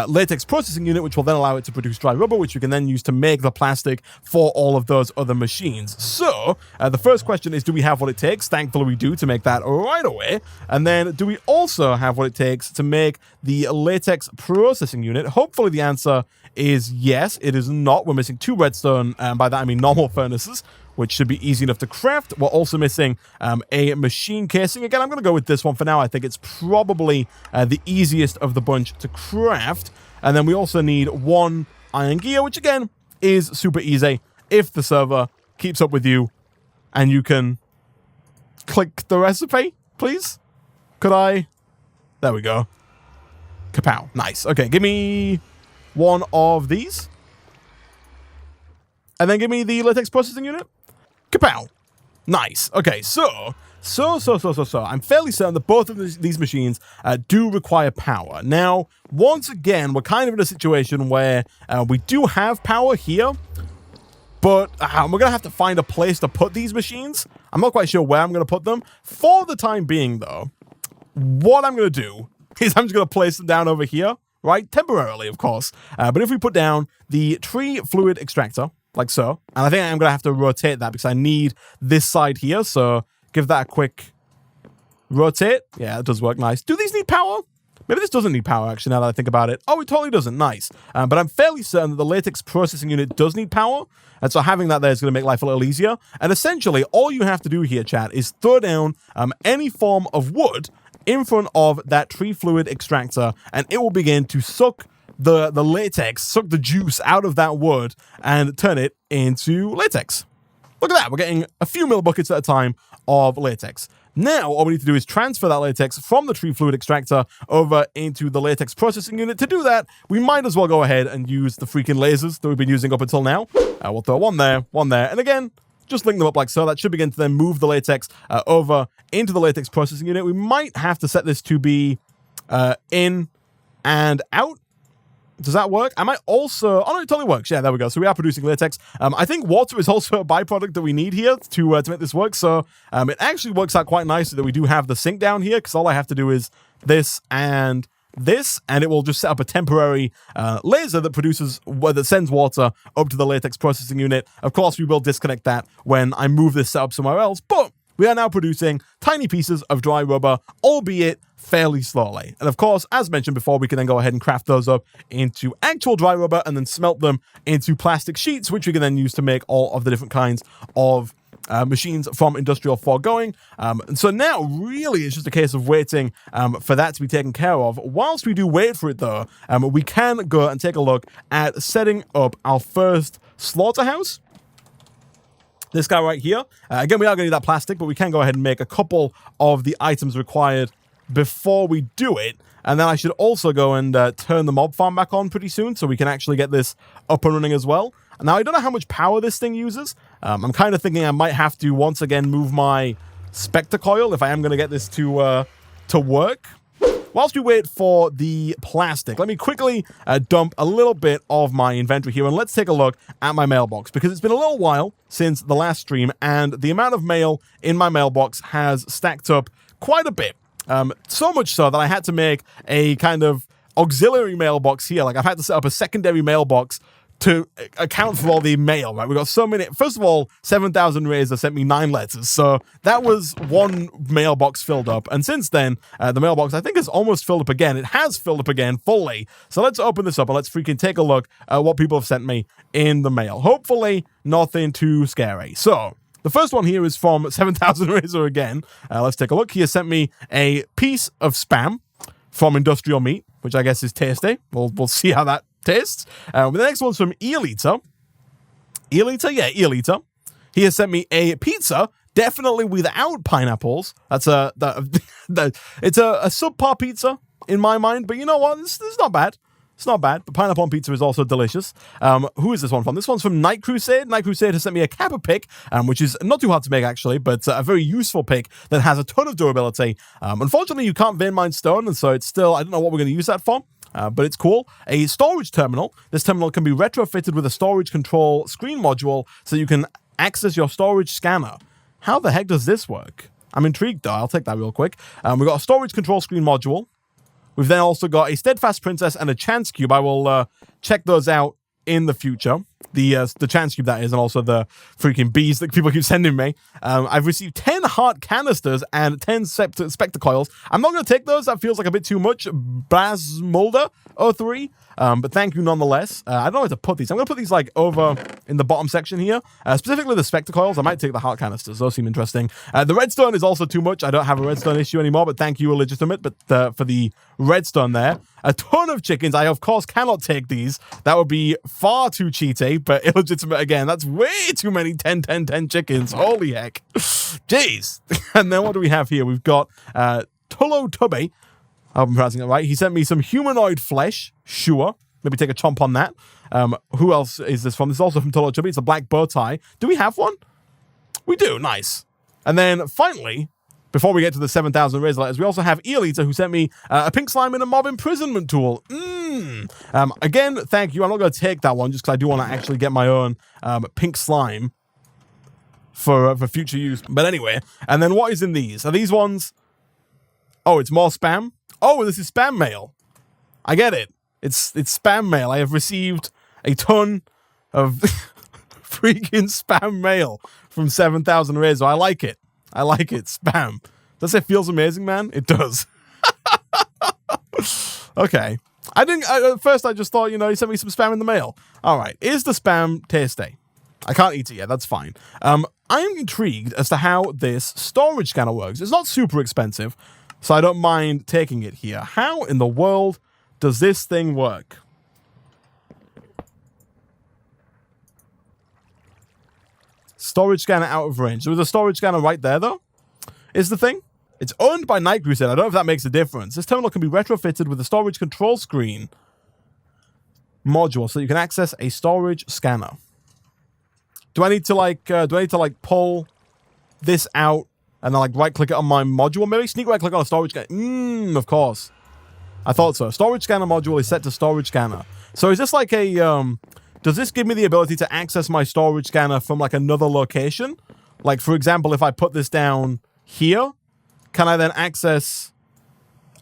latex processing unit, which will then allow it to produce dry rubber, which we can then use to make the plastic for all of those other machines. So the first question is, do we have what it takes? Thankfully we do, to make that right away. And then do we also have what it takes to make the latex processing unit? Hopefully the answer is yes. It is not. We're missing 2 redstone, and by that I mean normal furnaces, which should be easy enough to craft. We're also missing a machine casing. Again, I'm going to go with this one for now. I think it's probably the easiest of the bunch to craft. And then we also need 1 iron gear, which again is super easy if the server keeps up with you and you can click the recipe, please. Could I? There we go. Kapow. Nice. Okay, give me 1 of these. And then give me the latex processing unit. Kapow. Nice. Okay, so I'm fairly certain that both of these machines do require power. Now, once again, we're kind of in a situation where we do have power here, but we're going to have to find a place to put these machines. I'm not quite sure where I'm going to put them. For the time being, though, what I'm going to do is I'm just going to place them down over here, right? Temporarily, of course. But if we put down the tree fluid extractor, like so. And I think I'm going to have to rotate that because I need this side here. So give that a quick rotate. Yeah, it does work nice. Do these need power? Maybe this doesn't need power, actually, now that I think about it. Oh, it totally doesn't. Nice. But I'm fairly certain that the latex processing unit does need power. And so having that there is going to make life a little easier. And essentially, all you have to do here, chat, is throw down any form of wood in front of that tree fluid extractor, and it will begin to suck the latex, suck the juice out of that wood and turn it into latex. Look at that. We're getting a few mil buckets at a time of latex. Now, all we need to do is transfer that latex from the tree fluid extractor over into the latex processing unit. To do that, we might as well go ahead and use the freaking lasers that we've been using up until now. We'll throw one there, and again, just link them up like so. That should begin to then move the latex over into the latex processing unit. We might have to set this to be in and out. Does that work? I might also... Oh, no, it totally works. Yeah, there we go. So we are producing latex. I think water is also a byproduct that we need here to make this work. So it actually works out quite nicely that we do have the sink down here, because all I have to do is this, and it will just set up a temporary laser that that sends water up to the latex processing unit. Of course, we will disconnect that when I move this setup somewhere else, but we are now producing tiny pieces of dry rubber, albeit fairly slowly. And of course, as mentioned before, we can then go ahead and craft those up into actual dry rubber and then smelt them into plastic sheets, which we can then use to make all of the different kinds of machines from Industrial Foregoing. And so now, really, it's just a case of waiting for that to be taken care of. Whilst we do wait for it, though, we can go and take a look at setting up our first slaughterhouse. This guy right here. Again, we are going to need that plastic, but we can go ahead and make a couple of the items required before we do it. And then I should also go and turn the mob farm back on pretty soon so we can actually get this up and running as well. Now, I don't know how much power this thing uses. I'm kind of thinking I might have to once again move my Spectre Coil if I am going to get this to work. Whilst we wait for the plastic, let me quickly dump a little bit of my inventory here, and let's take a look at my mailbox, because it's been a little while since the last stream, and the amount of mail in my mailbox has stacked up quite a bit. So much so that I had to make a kind of auxiliary mailbox here. Like, I've had to set up a secondary mailbox to account for all the mail, right? We got so many. First of all, 7,000 Razor sent me 9 letters. So that was one mailbox filled up. And since then, the mailbox, I think, is almost filled up again. It has filled up again fully. So let's open this up and let's freaking take a look at what people have sent me in the mail. Hopefully, nothing too scary. So the first one here is from 7,000 Razor again. Let's take a look. He has sent me a piece of Spam from Industrial Meat, which I guess is tasty. We'll see how that tastes. The next one's from Earleater. Earleater? Yeah, Earleater. He has sent me a pizza, definitely without pineapples. That's it's a subpar pizza in my mind, but you know what? This is not bad. It's not bad. The pineapple on pizza is also delicious. Who is this one from? This one's from Night Crusade. Night Crusade has sent me a Kappa pick, which is not too hard to make, actually, but a very useful pick that has a ton of durability. Unfortunately, you can't vein mine stone, and so it's still, I don't know what we're going to use that for. But it's cool. A storage terminal. This terminal can be retrofitted with a storage control screen module so you can access your storage scanner. How the heck does this work? I'm intrigued, though. I'll take that real quick. We've got a storage control screen module. We've then also got a Steadfast Princess and a Chance Cube. I will check those out in the future. The Chance Cube, that is, and also the freaking bees that people keep sending me. I've received 10 heart canisters and 10 Spectre Coils. I'm not going to take those. That feels like a bit too much. Brasmolder 03. But thank you nonetheless. I don't know where to put these. I'm going to put these like over in the bottom section here. Specifically the Spectre Coils. I might take the heart canisters. Those seem interesting. The redstone is also too much. I don't have a redstone issue anymore, but thank you, Illegitimate. But for the redstone there, a ton of chickens. I, of course, cannot take these. That would be far too cheaty, but illegitimate again. That's way too many 10, 10, 10 chickens. Holy heck. Jeez. And then what do we have here? We've got Tullo Tubby. I hope I'm pronouncing it right. He sent me some humanoid flesh. Sure. Maybe take a chomp on that. Who else is this from? This is also from Tullo Tubby. It's a black bow tie. Do we have one? We do. Nice. And then finally, before we get to the 7,000 Razor letters, we also have Earleater, who sent me a pink slime and a mob imprisonment tool. Again, thank you. I'm not going to take that one just because I do want to actually get my own pink slime for future use. But anyway, and then what is in these? Are these ones? Oh, it's more spam? Oh, this is spam mail. I get it. It's spam mail. I have received a ton of freaking spam mail from 7,000 Razor. I like it. I like it. Spam. Does it feels amazing, man? It does. Okay. At first I just thought, he sent me some spam in the mail. All right. Is the spam tasty? I can't eat it yet. That's fine. I'm intrigued as to how this storage scanner works. It's not super expensive, so I don't mind taking it here. How in the world does this thing work? Storage scanner out of range. There was a storage scanner right there, though, is the thing. It's owned by Night Crusade. I don't know if that makes a difference. This terminal can be retrofitted with a storage control screen module so you can access a storage scanner. Do I need to pull this out and then right click it on my module? Maybe sneak right click on a storage scanner. Of course. I thought so. Storage scanner module is set to storage scanner. So is this like a does this give me the ability to access my storage scanner from another location? Like, for example, if I put this down here, can I then access...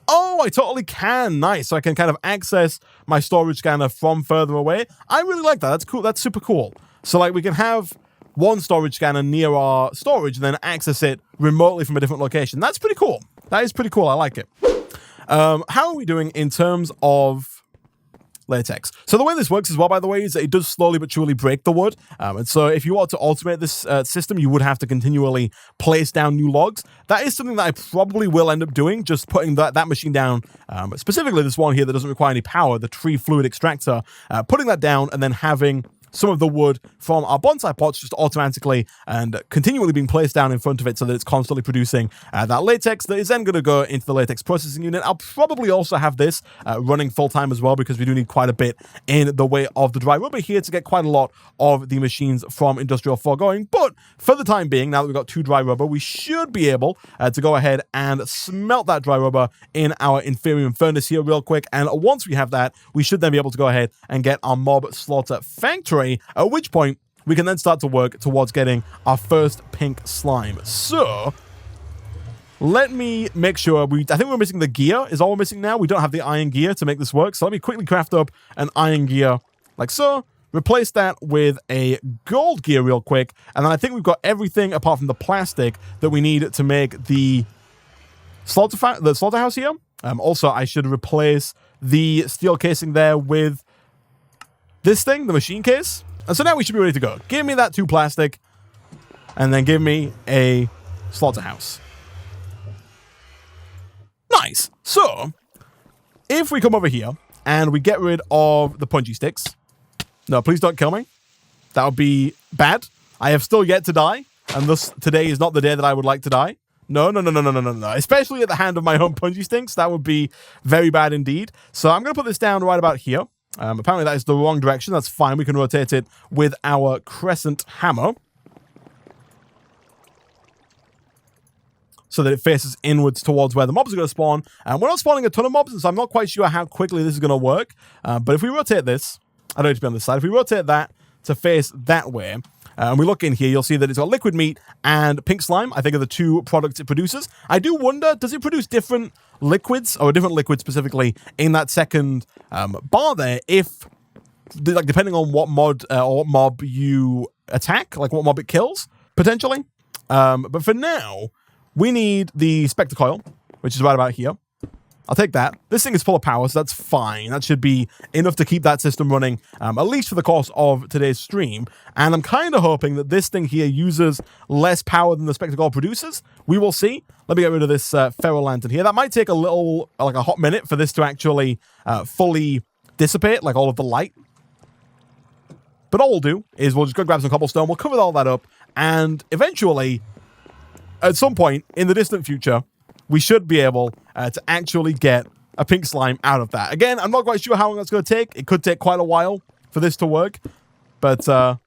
Oh, I totally can. Nice. So I can kind of access my storage scanner from further away. I really like that. That's cool. That's super cool. So, we can have one storage scanner near our storage and then access it remotely from a different location. That's pretty cool. That is pretty cool. I like it. How are we doing in terms of latex? So the way this works as well, by the way, is that it does slowly but surely break the wood. And so if you want to automate this system, you would have to continually place down new logs. That is something that I probably will end up doing, just putting that machine down, specifically this one here that doesn't require any power, the tree fluid extractor, putting that down and then having some of the wood from our bonsai pots just automatically and continually being placed down in front of it so that it's constantly producing that latex that is then going to go into the latex processing unit. I'll probably also have this running full-time as well because we do need quite a bit in the way of the dry rubber here to get quite a lot of the machines from industrial foregoing. But for the time being, now that we've got 2 dry rubber, we should be able to go ahead and smelt that dry rubber in our inferior furnace here real quick. And once we have that, we should then be able to go ahead and get our mob slaughter factory, at which point we can then start to work towards getting our first pink slime. So let me make sure I think we're missing the gear is all we're missing now. We don't have the iron gear to make this work. So let me quickly craft up an iron gear like so. Replace that with a gold gear real quick. And then I think we've got everything apart from the plastic that we need to make the slaughterhouse here. Also, I should replace the steel casing there with this thing, the machine case. And so now we should be ready to go. Give me that 2 plastic and then give me a slaughterhouse. Nice. So if we come over here and we get rid of the punchy sticks. No, please don't kill me. That would be bad. I have still yet to die, and thus today is not the day that I would like to die. No. Especially at the hand of my own punchy sticks. That would be very bad indeed. So I'm going to put this down right about here. Apparently that is the wrong direction. That's fine. We can rotate it with our crescent hammer so that it faces inwards towards where the mobs are going to spawn. And we're not spawning a ton of mobs, so I'm not quite sure how quickly this is going to work. But if we rotate this, I don't need to be on this side. If we rotate that to face that way, and we look in here, you'll see that it's got liquid meat and pink slime, I think are the 2 products it produces. I do wonder, does it produce different liquids, or a different liquid specifically, in that second bar there, if, like, depending on what mod or what mob you attack, like what mob it kills, potentially. But for now, we need the Spectre Coil, which is right about here. I'll take that. This thing is full of power, so that's fine. That should be enough to keep that system running, at least for the course of today's stream. And I'm kind of hoping that this thing here uses less power than the Spectacle produces. We will see. Let me get rid of this ferro lantern here. That might take a little, like a hot minute for this to actually fully dissipate, like all of the light. But all we'll do is we'll just go grab some cobblestone. We'll cover all that up. And eventually, at some point in the distant future, we should be able to actually get a pink slime out of that. Again, I'm not quite sure how long that's going to take. It could take quite a while for this to work, but that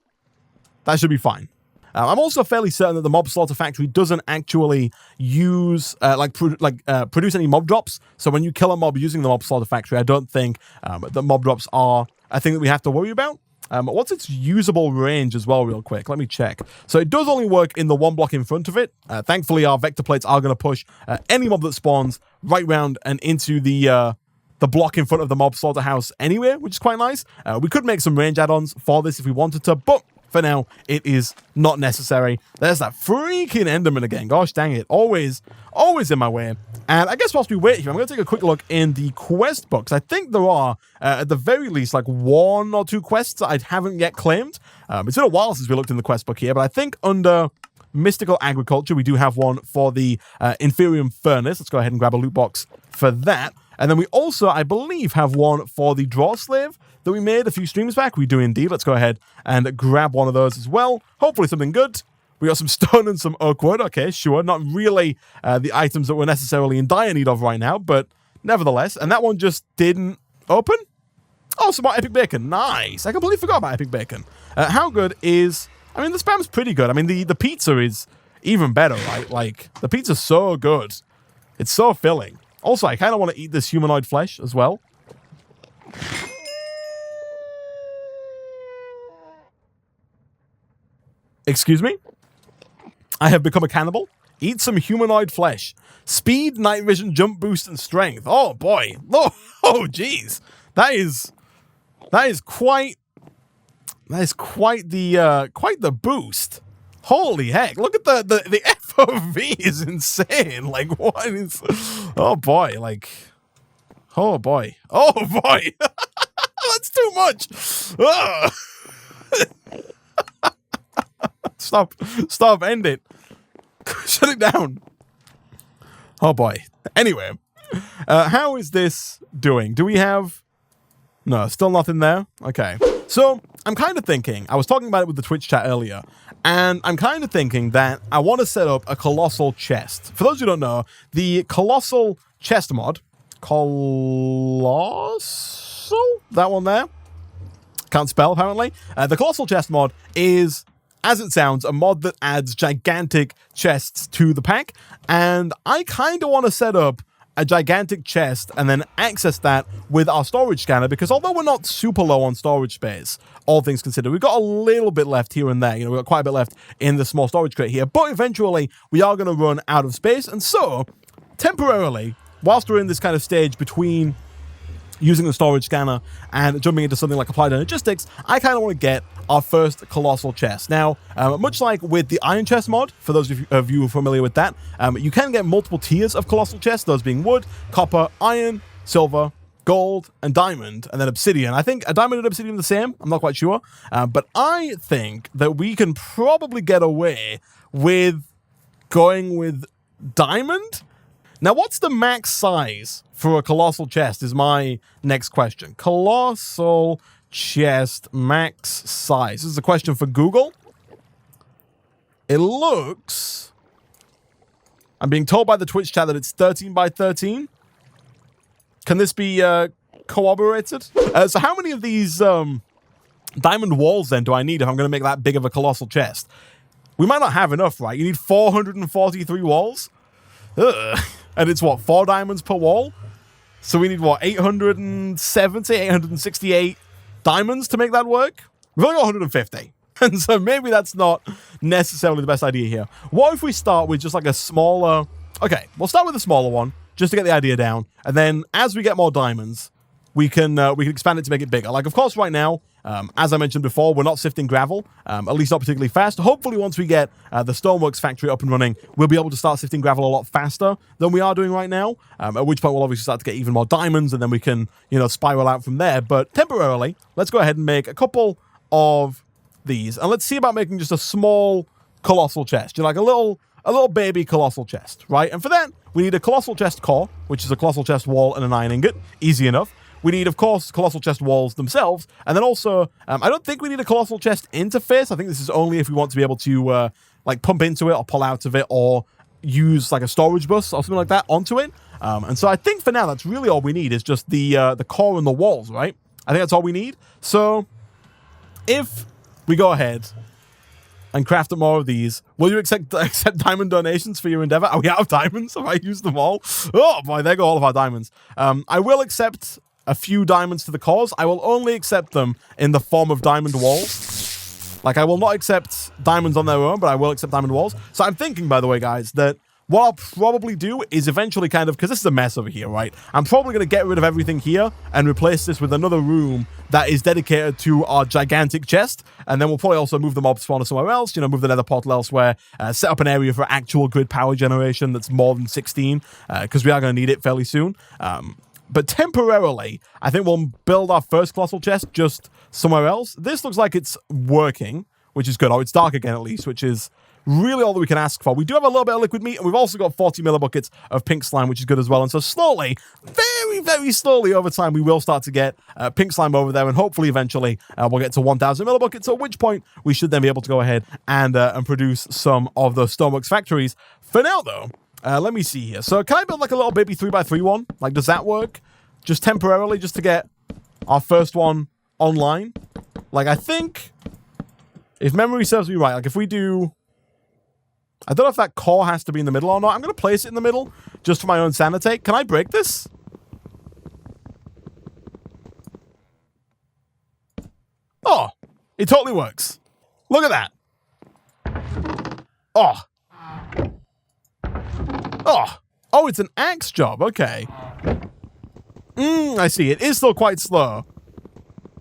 should be fine. I'm also fairly certain that the mob slaughter factory doesn't actually use, produce any mob drops. So when you kill a mob using the mob slaughter factory, I don't think that mob drops are a thing that we have to worry about. What's its usable range as well, real quick? Let me check. So it does only work in the 1 block in front of it. Thankfully, our vector plates are going to push any mob that spawns right round and into the block in front of the mob slaughterhouse anyway, which is quite nice. We could make some range add-ons for this if we wanted to, but for now, it is not necessary. There's that freaking Enderman again. Gosh dang it. Always in my way. And I guess whilst we wait here, I'm going to take a quick look in the quest books. I think there are, at the very least, like 1 or 2 quests that I haven't yet claimed. It's been a while since we looked in the quest book here, but I think under Mystical Agriculture, we do have one for the Inferium Furnace. Let's go ahead and grab a loot box for that. And then we also, I believe, have one for the Draw Slave that we made a few streams back. We do indeed. Let's go ahead and grab one of those as well. Hopefully something good. We got some stone and some oak wood. Okay, sure. Not really the items that we're necessarily in dire need of right now, but nevertheless. And that one just didn't open. Oh, some more epic bacon. Nice. I completely forgot about epic bacon. How good is... I mean, the spam's pretty good. I mean, the pizza is even better, right? Like, the pizza's so good. It's so filling. Also, I kind of want to eat this humanoid flesh as well. Excuse me? I have become a cannibal? Eat some humanoid flesh. Speed, night vision, jump boost, and strength. Oh, boy. Oh, jeez. That is quite the boost. Holy heck. Look at the FOV is insane. Like, what is... Oh, boy. Like... Oh, boy. Oh, boy. That's too much. Oh. Stop. End it. Shut it down. Oh, boy. Anyway. How is this doing? Do we have... No, still nothing there? Okay. So I'm kind of thinking, I was talking about it with the Twitch chat earlier, and I'm kind of thinking that I want to set up a Colossal chest. For those who don't know, the Colossal chest mod, Colossal? That one there? Can't spell, apparently. The Colossal chest mod is, as it sounds, a mod that adds gigantic chests to the pack, and I kind of want to set up a gigantic chest and then access that with our storage scanner, because although we're not super low on storage space, all things considered, we've got a little bit left here and there. You know, we've got quite a bit left in the small storage crate here, but eventually we are going to run out of space. And so, temporarily, whilst we're in this kind of stage between using the storage scanner and jumping into something like applied logistics, I kind of want to get our first Colossal chest. Now, much like with the Iron Chest mod, for those of you who are familiar with that, you can get multiple tiers of Colossal chests, those being wood, copper, iron, silver, gold, and diamond, and then obsidian. I think a diamond and obsidian are the same. I'm not quite sure. But I think that we can probably get away with going with diamond. Now, what's the max size for a Colossal chest is my next question. Colossal chest max size. This is a question for Google. It looks... I'm being told by the Twitch chat that it's 13 by 13. Can this be corroborated? So how many of these diamond walls, then, do I need if I'm going to make that big of a Colossal chest? We might not have enough, right? You need 443 walls? Ugh. And it's, what, 4 diamonds per wall? So we need, what, 870, 868 diamonds to make that work? We've only got 150. And so maybe that's not necessarily the best idea here. What if we start with just like a smaller... Okay, we'll start with a smaller one, just to get the idea down. And then as we get more diamonds, we can expand it to make it bigger. Like, of course, right now, as I mentioned before, we're not sifting gravel, at least not particularly fast. Hopefully, once we get the Stoneworks factory up and running, we'll be able to start sifting gravel a lot faster than we are doing right now, at which point we'll obviously start to get even more diamonds, and then we can, you know, spiral out from there. But temporarily, let's go ahead and make a couple of these, and let's see about making just a small Colossal chest, you know, like a little baby Colossal chest, right? And for that, we need a Colossal chest core, which is a Colossal chest wall and an iron ingot. Easy enough. We need, of course, Colossal chest walls themselves. And then also, I don't think we need a Colossal chest interface. I think this is only if we want to be able to, like, pump into it or pull out of it or use, like, a storage bus or something like that onto it. And so I think for now, that's really all we need is just the core and the walls, right? I think that's all we need. So if we go ahead and craft up more of these, will you accept diamond donations for your endeavor? Are we out of diamonds? Have I used them all? Oh, boy, there go all of our diamonds. I will accept a few diamonds to the cause. I will only accept them in the form of diamond walls. Like, I will not accept diamonds on their own, but I will accept diamond walls. So I'm thinking, by the way, guys, that what I'll probably do is eventually kind of, because this is a mess over here, right? I'm probably going to get rid of everything here and replace this with another room that is dedicated to our gigantic chest. And then we'll probably also move the mob spawner somewhere else, you know, move the nether portal elsewhere, set up an area for actual grid power generation that's more than 16, because we are going to need it fairly soon. But temporarily, I think we'll build our first Colossal chest just somewhere else. This looks like it's working, which is good. Oh, it's dark again at least, which is really all that we can ask for. We do have a little bit of liquid meat, and we've also got 40 millibuckets of pink slime, which is good as well. And so slowly, very, very slowly over time, we will start to get pink slime over there, and hopefully eventually we'll get to 1,000 millibuckets, at which point we should then be able to go ahead and produce some of those Stoneworks factories. For now, though, let me see here. So can I build like a little baby 3x3 one? Like, does that work? Just temporarily, just to get our first one online? Like, I think, if memory serves me right, like if we do... I don't know if that core has to be in the middle or not. I'm going to place it in the middle just for my own sanity. Can I break this? Oh, it totally works. Look at that. Oh. Oh, it's an axe job. Okay. I see. It is still quite slow.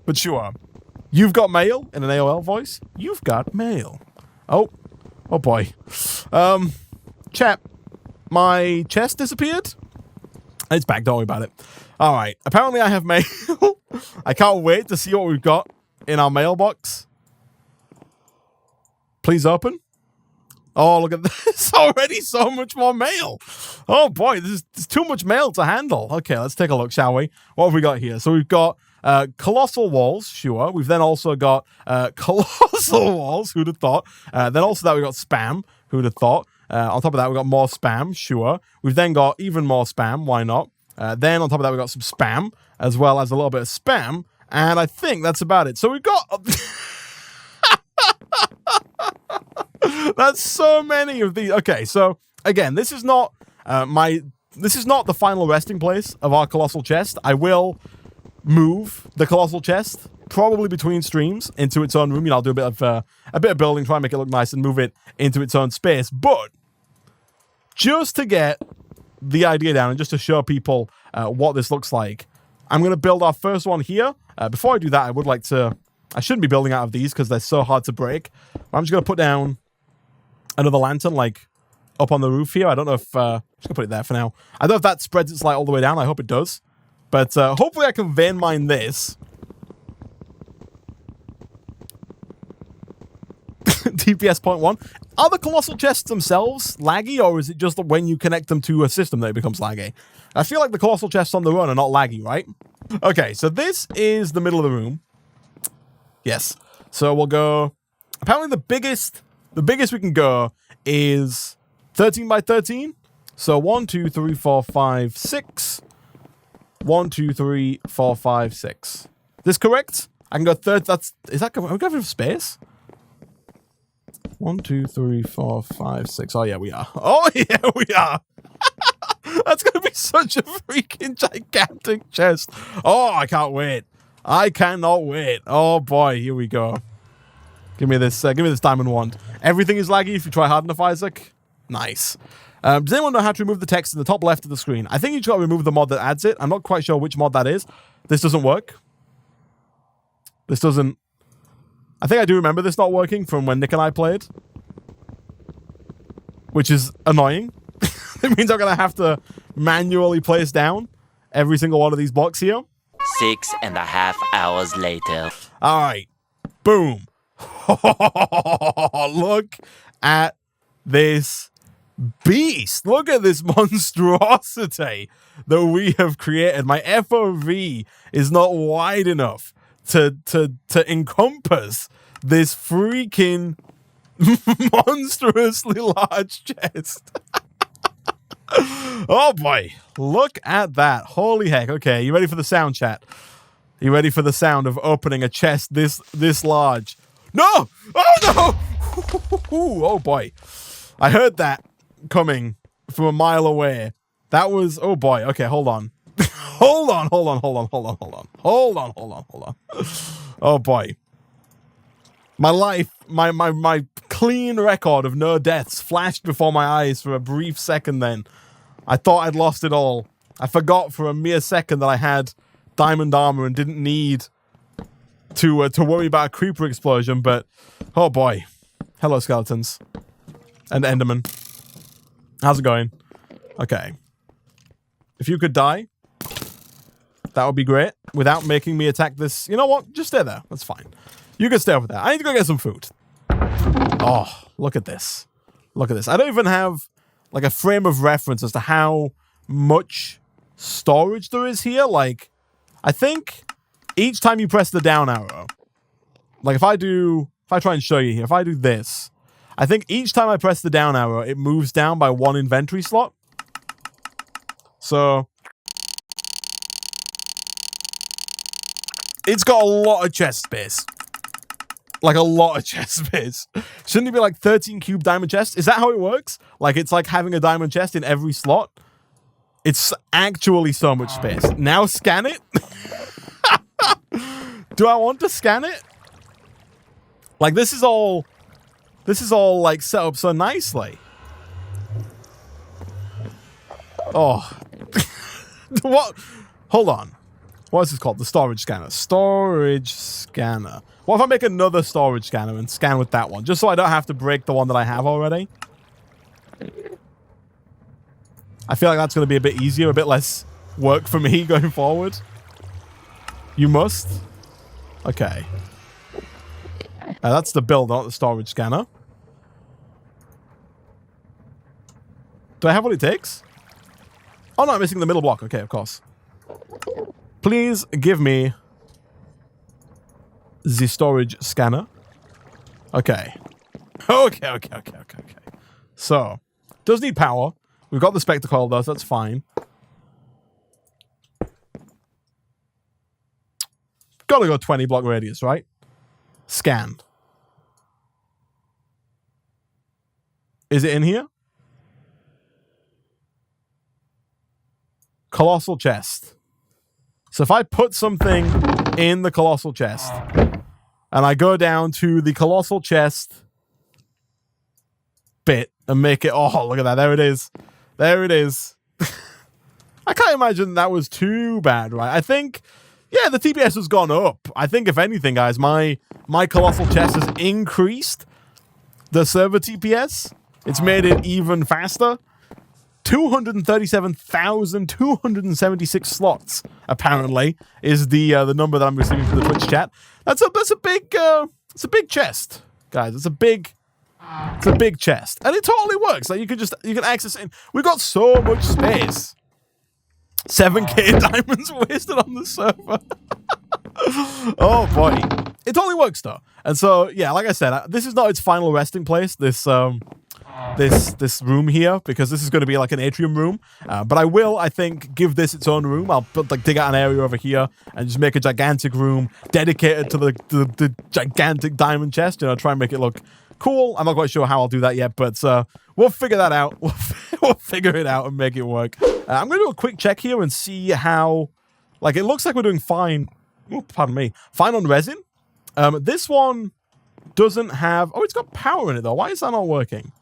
But sure. You've got mail in an AOL voice. You've got mail. Oh boy. Chat. My chest disappeared? It's back. Don't worry about it. All right. Apparently I have mail. I can't wait to see what we've got in our mailbox. Please open. Oh, look at this. Already so much more mail. Oh, boy. There's too much mail to handle. Okay, let's take a look, shall we? What have we got here? So we've got colossal walls, sure. We've then also got colossal walls, who'd have thought. Then also that we've got spam, who'd have thought. On top of that, we've got more spam, sure. We've then got even more spam, why not? Then on top of that, we've got some spam, as well as a little bit of spam. And I think that's about it. So we've got... That's so many of these. Okay, so again, this is not the final resting place of our colossal chest. I will move the colossal chest probably between streams into its own room. You know, I'll do a bit of building, try and make it look nice, and move it into its own space. But just to get the idea down and just to show people what this looks like, I'm going to build our first one here. Before I do that, I shouldn't be building out of these because they're so hard to break. I'm just going to put down another lantern, like, up on the roof here. I don't know if... I'm just going to put it there for now. I don't know if that spreads its light all the way down. I hope it does. But hopefully I can vein mine this. TPS 0.1. Are the colossal chests themselves laggy, or is it just when you connect them to a system that it becomes laggy? I feel like the colossal chests on their own are not laggy, right? Okay, so this is the middle of the room. Yes. So we'll go... Apparently the biggest we can go is 13 by 13. So 1, 2, 3, 4, 5, 6. 1, 2, 3, 4, 5, 6. Is this correct? I can go third. Are we going for space? 1, 2, 3, 4, 5, 6. Oh, yeah, we are. Oh, yeah, we are. That's going to be such a freaking gigantic chest. Oh, I can't wait. I cannot wait. Oh, boy. Here we go. Give me this diamond wand. Everything is laggy if you try hard enough, Isaac. Nice. Does anyone know how to remove the text in the top left of the screen? I think you just got to remove the mod that adds it. I'm not quite sure which mod that is. This doesn't work. This doesn't... I think I do remember this not working from when Nick and I played. Which is annoying. It means I'm going to have to manually place down every single one of these blocks here. 6.5 hours later. All right. Boom. Look at this beast. Look at this monstrosity that we have created. My FOV is not wide enough to encompass this freaking monstrously large chest. Oh boy, look at that. Holy heck. Okay, you ready for the sound, chat? You ready for the sound of opening a chest this large? No! Oh no! Oh boy. I heard that coming from a mile away. That was... Oh boy. Okay, hold on. Hold on. Oh boy. My life, my clean record of no deaths flashed before my eyes for a brief second then. I thought I'd lost it all. I forgot for a mere second that I had diamond armor and didn't need to worry about a creeper explosion, but oh boy. Hello, skeletons. And Enderman. How's it going? Okay. If you could die, that would be great. Without making me attack this. You know what? Just stay there. That's fine. You can stay over there. I need to go get some food. Oh, look at this. Look at this. I don't even have like a frame of reference as to how much storage there is here. Like, I think each time you press the down arrow, like if I try and show you here, if I do this, I think each time I press the down arrow, it moves down by 1 inventory slot. So it's got a lot of chest space. Like a lot of chest space. Shouldn't it be like 13 cube diamond chests? Is that how it works? Like it's like having a diamond chest in every slot? It's actually so much space. Now scan it? Do I want to scan it? Like this is all like set up so nicely. Oh. What? Hold on. What is this called? The storage scanner. Storage scanner. What if I make another storage scanner and scan with that one? Just so I don't have to break the one that I have already. I feel like that's going to be a bit easier, a bit less work for me going forward. You must. Okay. That's the build, not the storage scanner. Do I have what it takes? Oh no, I'm missing the middle block. Okay, of course. Please give me the storage scanner. Okay. Okay. So, does need power. We've got the Spectre coil though, so that's fine. Gotta go 20 block radius, right? Scan. Is it in here? Colossal chest. So if I put something in the colossal chest, and I go down to the colossal chest bit and make it... Oh, look at that. There it is. There it is. I can't imagine that was too bad, right? I think... Yeah, the TPS has gone up. I think, if anything, guys, my colossal chest has increased the server TPS. It's made it even faster. 237,276 slots, apparently, is the number that I'm receiving from the Twitch chat. That's a big chest, guys. It's a big chest, and it totally works. Like you can access it. We've got so much space. 7K diamonds wasted on the server. Oh boy, it totally works though. And so yeah, like I said, this is not its final resting place. This room here, because this is going to be like an atrium room. But I think, give this its own room. I'll dig out an area over here and just make a gigantic room dedicated to the gigantic diamond chest. Try and make it look cool. I'm not quite sure how I'll do that yet, but we'll figure that out. We'll figure it out and make it work. I'm going to do a quick check here and see how... Like, it looks like we're doing fine. Ooh, pardon me. Fine on resin. This one doesn't have... Oh, it's got power in it, though. Why is that not working?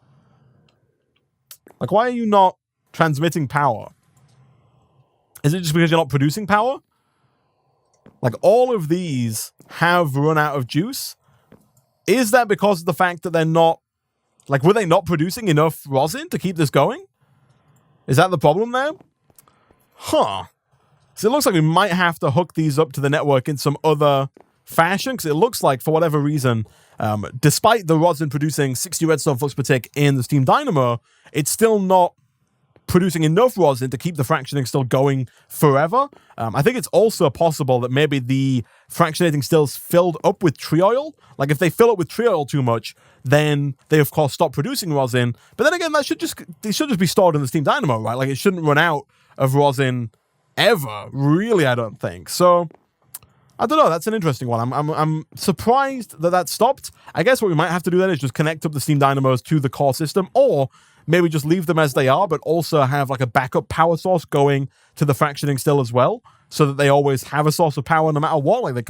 Like, why are you not transmitting power? Is it just because you're not producing power? Like, all of these have run out of juice. Is that because of the fact that they're not... Like, were they not producing enough rosin to keep this going? Is that the problem now? Huh. So it looks like we might have to hook these up to the network in some other fashion, because it looks like, for whatever reason, despite the rosin producing 60 redstone flux per tick in the Steam Dynamo, it's still not producing enough rosin to keep the fractioning still going forever. I think it's also possible that maybe the fractionating still's filled up with tree oil. Like, if they fill it with tree oil too much, then they, of course, stop producing rosin. But then again, they should just be stored in the Steam Dynamo, right? Like, it shouldn't run out of rosin ever, really, I don't think. So, I don't know, that's an interesting one. I'm surprised that stopped. I guess what we might have to do then is just connect up the Steam Dynamos to the core system, or maybe just leave them as they are, but also have like a backup power source going to the fractioning still as well, so that they always have a source of power no matter what. Like,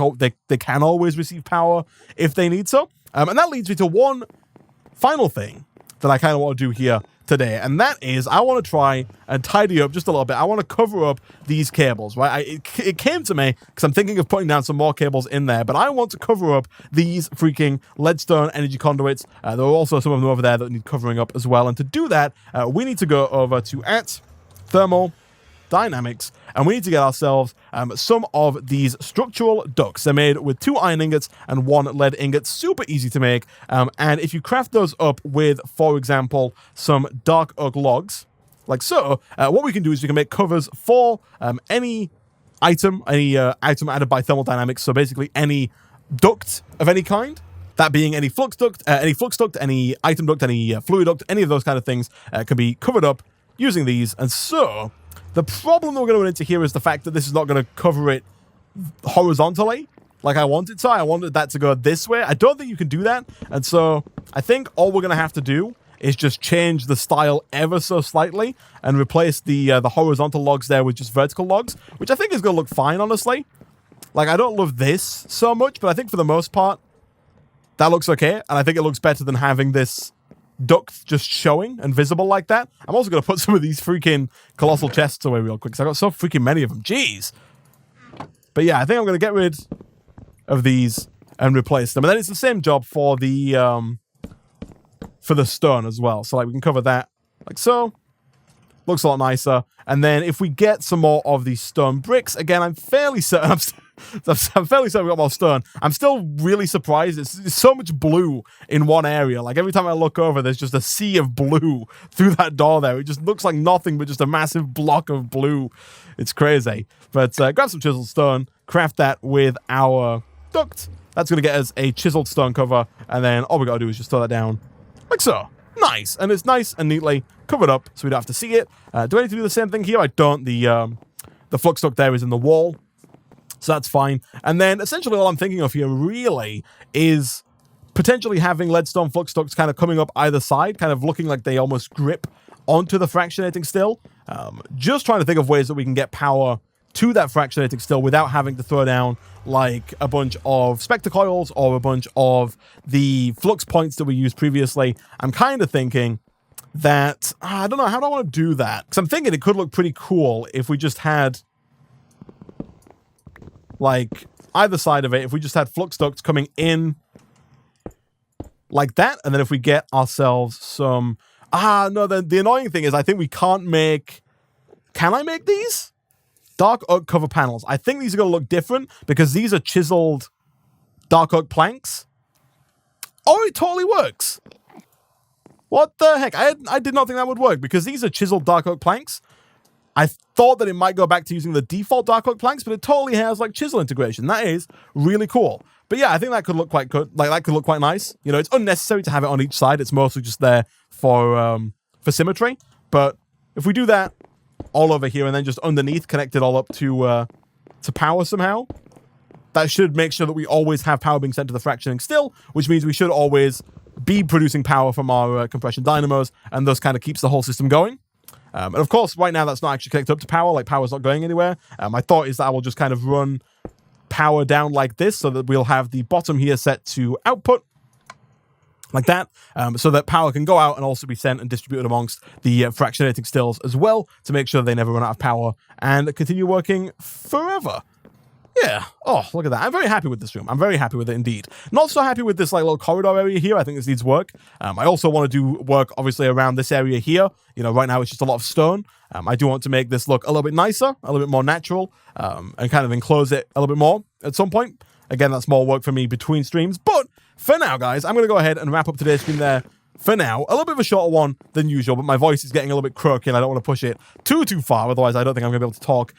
they can always receive power if they need so. And that leads me to one final thing that I kind of want to do here today, and that is I want to try and tidy up just a little bit. I want to cover up these cables, right? It came to me because I'm thinking of putting down some more cables in there, but I want to cover up these freaking leadstone energy conduits. There are also some of them over there that need covering up as well, and to do that, we need to go over to Thermal Dynamics, and we need to get ourselves some of these structural ducts. They're made with 2 iron ingots and 1 lead ingot. Super easy to make. And if you craft those up with, for example, some dark oak logs, like so, what we can do is we can make covers for any item added by thermodynamics. So basically any duct of any kind. That being any flux duct, any item duct, any fluid duct, any of those kind of things can be covered up using these. And so... the problem that we're going to run into here is the fact that this is not going to cover it horizontally like I wanted to. I wanted that to go this way. I don't think you can do that. And so I think all we're going to have to do is just change the style ever so slightly and replace the horizontal logs there with just vertical logs, which I think is going to look fine, honestly. Like, I don't love this so much, but I think for the most part, that looks okay. And I think it looks better than having this duct just showing and visible like that. I'm also going to put some of these freaking colossal chests away real quick because I got so freaking many of them. Jeez. But yeah, I think I'm going to get rid of these and replace them. And then it's the same job for the stone as well. So like we can cover that like so. Looks a lot nicer. And then if we get some more of these stone bricks, again, I'm fairly certain I'm fairly certain we got more stone. I'm still really surprised. It's so much blue in one area. Like, every time I look over, there's just a sea of blue through that door there. It just looks like nothing but just a massive block of blue. It's crazy. But grab some chiseled stone, craft that with our duct, That's going to get us a chiseled stone cover, and then all we got to do is just throw that down like so. Nice. And it's nice and neatly covered up, so we don't have to see it. Do I need to do the same thing here? I don't. The flux duct there is in the wall, so that's fine. And then essentially all I'm thinking of here really is potentially having leadstone flux ducts kind of coming up either side, kind of looking like they almost grip onto the fractionating still. Just trying to think of ways that we can get power to that fractionating still without having to throw down like a bunch of spectre coils or a bunch of the flux points that we used previously. I'm kind of thinking that, I don't know, how do I want to do that? Because I'm thinking it could look pretty cool if we just had, like, either side of it, if we just had flux ducts coming in like that, and then if we get ourselves some... no, the annoying thing is I think we can't make... Can I make these? Dark oak cover panels. I think these are going to look different because these are chiseled dark oak planks. Oh, it totally works. What the heck? I did not think that would work because these are chiseled dark oak planks. I thought that it might go back to using the default dark oak planks, but it totally has like chisel integration. That is really cool. But yeah, I think that could look quite good. Like that could look quite nice. You know, it's unnecessary to have it on each side. It's mostly just there for symmetry. But if we do that all over here and then just underneath connect it all up to power somehow, that should make sure that we always have power being sent to the fractioning still, which means we should always be producing power from our compression dynamos, and thus kind of keeps the whole system going. And of course, right now that's not actually connected up to power, like power's not going anywhere. My thought is that I will just kind of run power down like this so that we'll have the bottom here set to output, like that, so that power can go out and also be sent and distributed amongst the fractionating stills as well to make sure they never run out of power and continue working forever. Yeah. Oh, look at that. I'm very happy with this room. I'm very happy with it indeed. Not so happy with this like little corridor area here. I think this needs work. I also want to do work obviously around this area here. You know, right now it's just a lot of stone. I do want to make this look a little bit nicer, a little bit more natural, and kind of enclose it a little bit more at some point. Again, that's more work for me between streams. But for now, guys, I'm going to go ahead and wrap up today's stream there. For now, a little bit of a shorter one than usual, but my voice is getting a little bit croaky and I don't want to push it too far. Otherwise, I don't think I'm going to be able to talk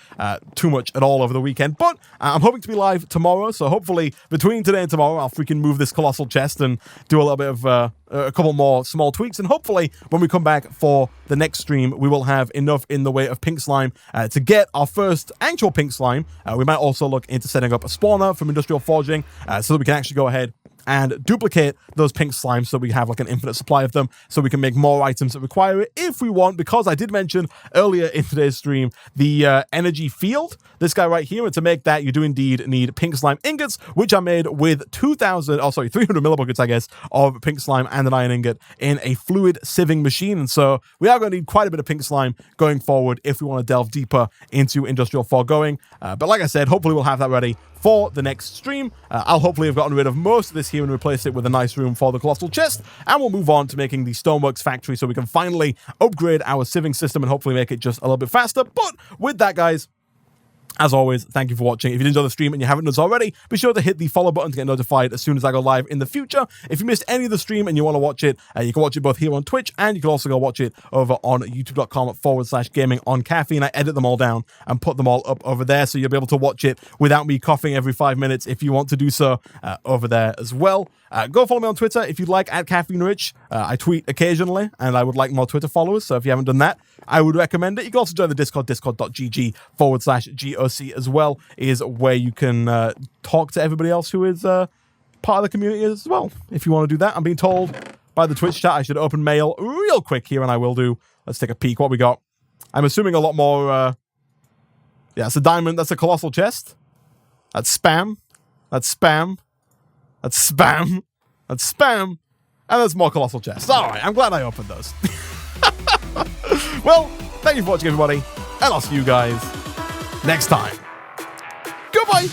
too much at all over the weekend. But I'm hoping to be live tomorrow. So hopefully between today and tomorrow, I'll freaking move this colossal chest and do a little bit of a couple more small tweaks. And hopefully when we come back for the next stream, we will have enough in the way of pink slime to get our first actual pink slime. We might also look into setting up a spawner from industrial forging so that we can actually go ahead and duplicate those pink slimes so we have like an infinite supply of them so we can make more items that require it if we want, because I did mention earlier in today's stream the energy field, this guy right here, and to make that you do indeed need pink slime ingots, which are made with 300 millibuckets, I guess, of pink slime and an iron ingot in a fluid sieving machine. And so we are going to need quite a bit of pink slime going forward if we want to delve deeper into industrial foregoing. But like I said, hopefully we'll have that ready for the next stream. I'll hopefully have gotten rid of most of this here and replaced it with a nice room for the colossal chest, and we'll move on to making the stoneworks factory so we can finally upgrade our sieving system and hopefully make it just a little bit faster. But with that, guys, as always, thank you for watching. If you did enjoy the stream and you haven't done so already, be sure to hit the follow button to get notified as soon as I go live in the future. If you missed any of the stream and you want to watch it, you can watch it both here on Twitch, and you can also go watch it over on youtube.com/GamingOnCaffeine. I edit them all down and put them all up over there, so you'll be able to watch it without me coughing every 5 minutes if you want to do so over there as well. Go follow me on Twitter if you'd like, @CaffeineRich. I tweet occasionally, and I would like more Twitter followers, so if you haven't done that, I would recommend it. You can also join the Discord, discord.gg/GOC as well, is where you can talk to everybody else who is part of the community as well. If you want to do that, I'm being told by the Twitch chat I should open mail real quick here, and I will do. Let's take a peek. What we got? I'm assuming a lot more... yeah, it's a diamond. That's a colossal chest. That's spam. That's spam. That's spam. That's spam. And there's more colossal chests. All right, I'm glad I opened those. Well, thank you for watching, everybody. And I'll see you guys next time. Goodbye.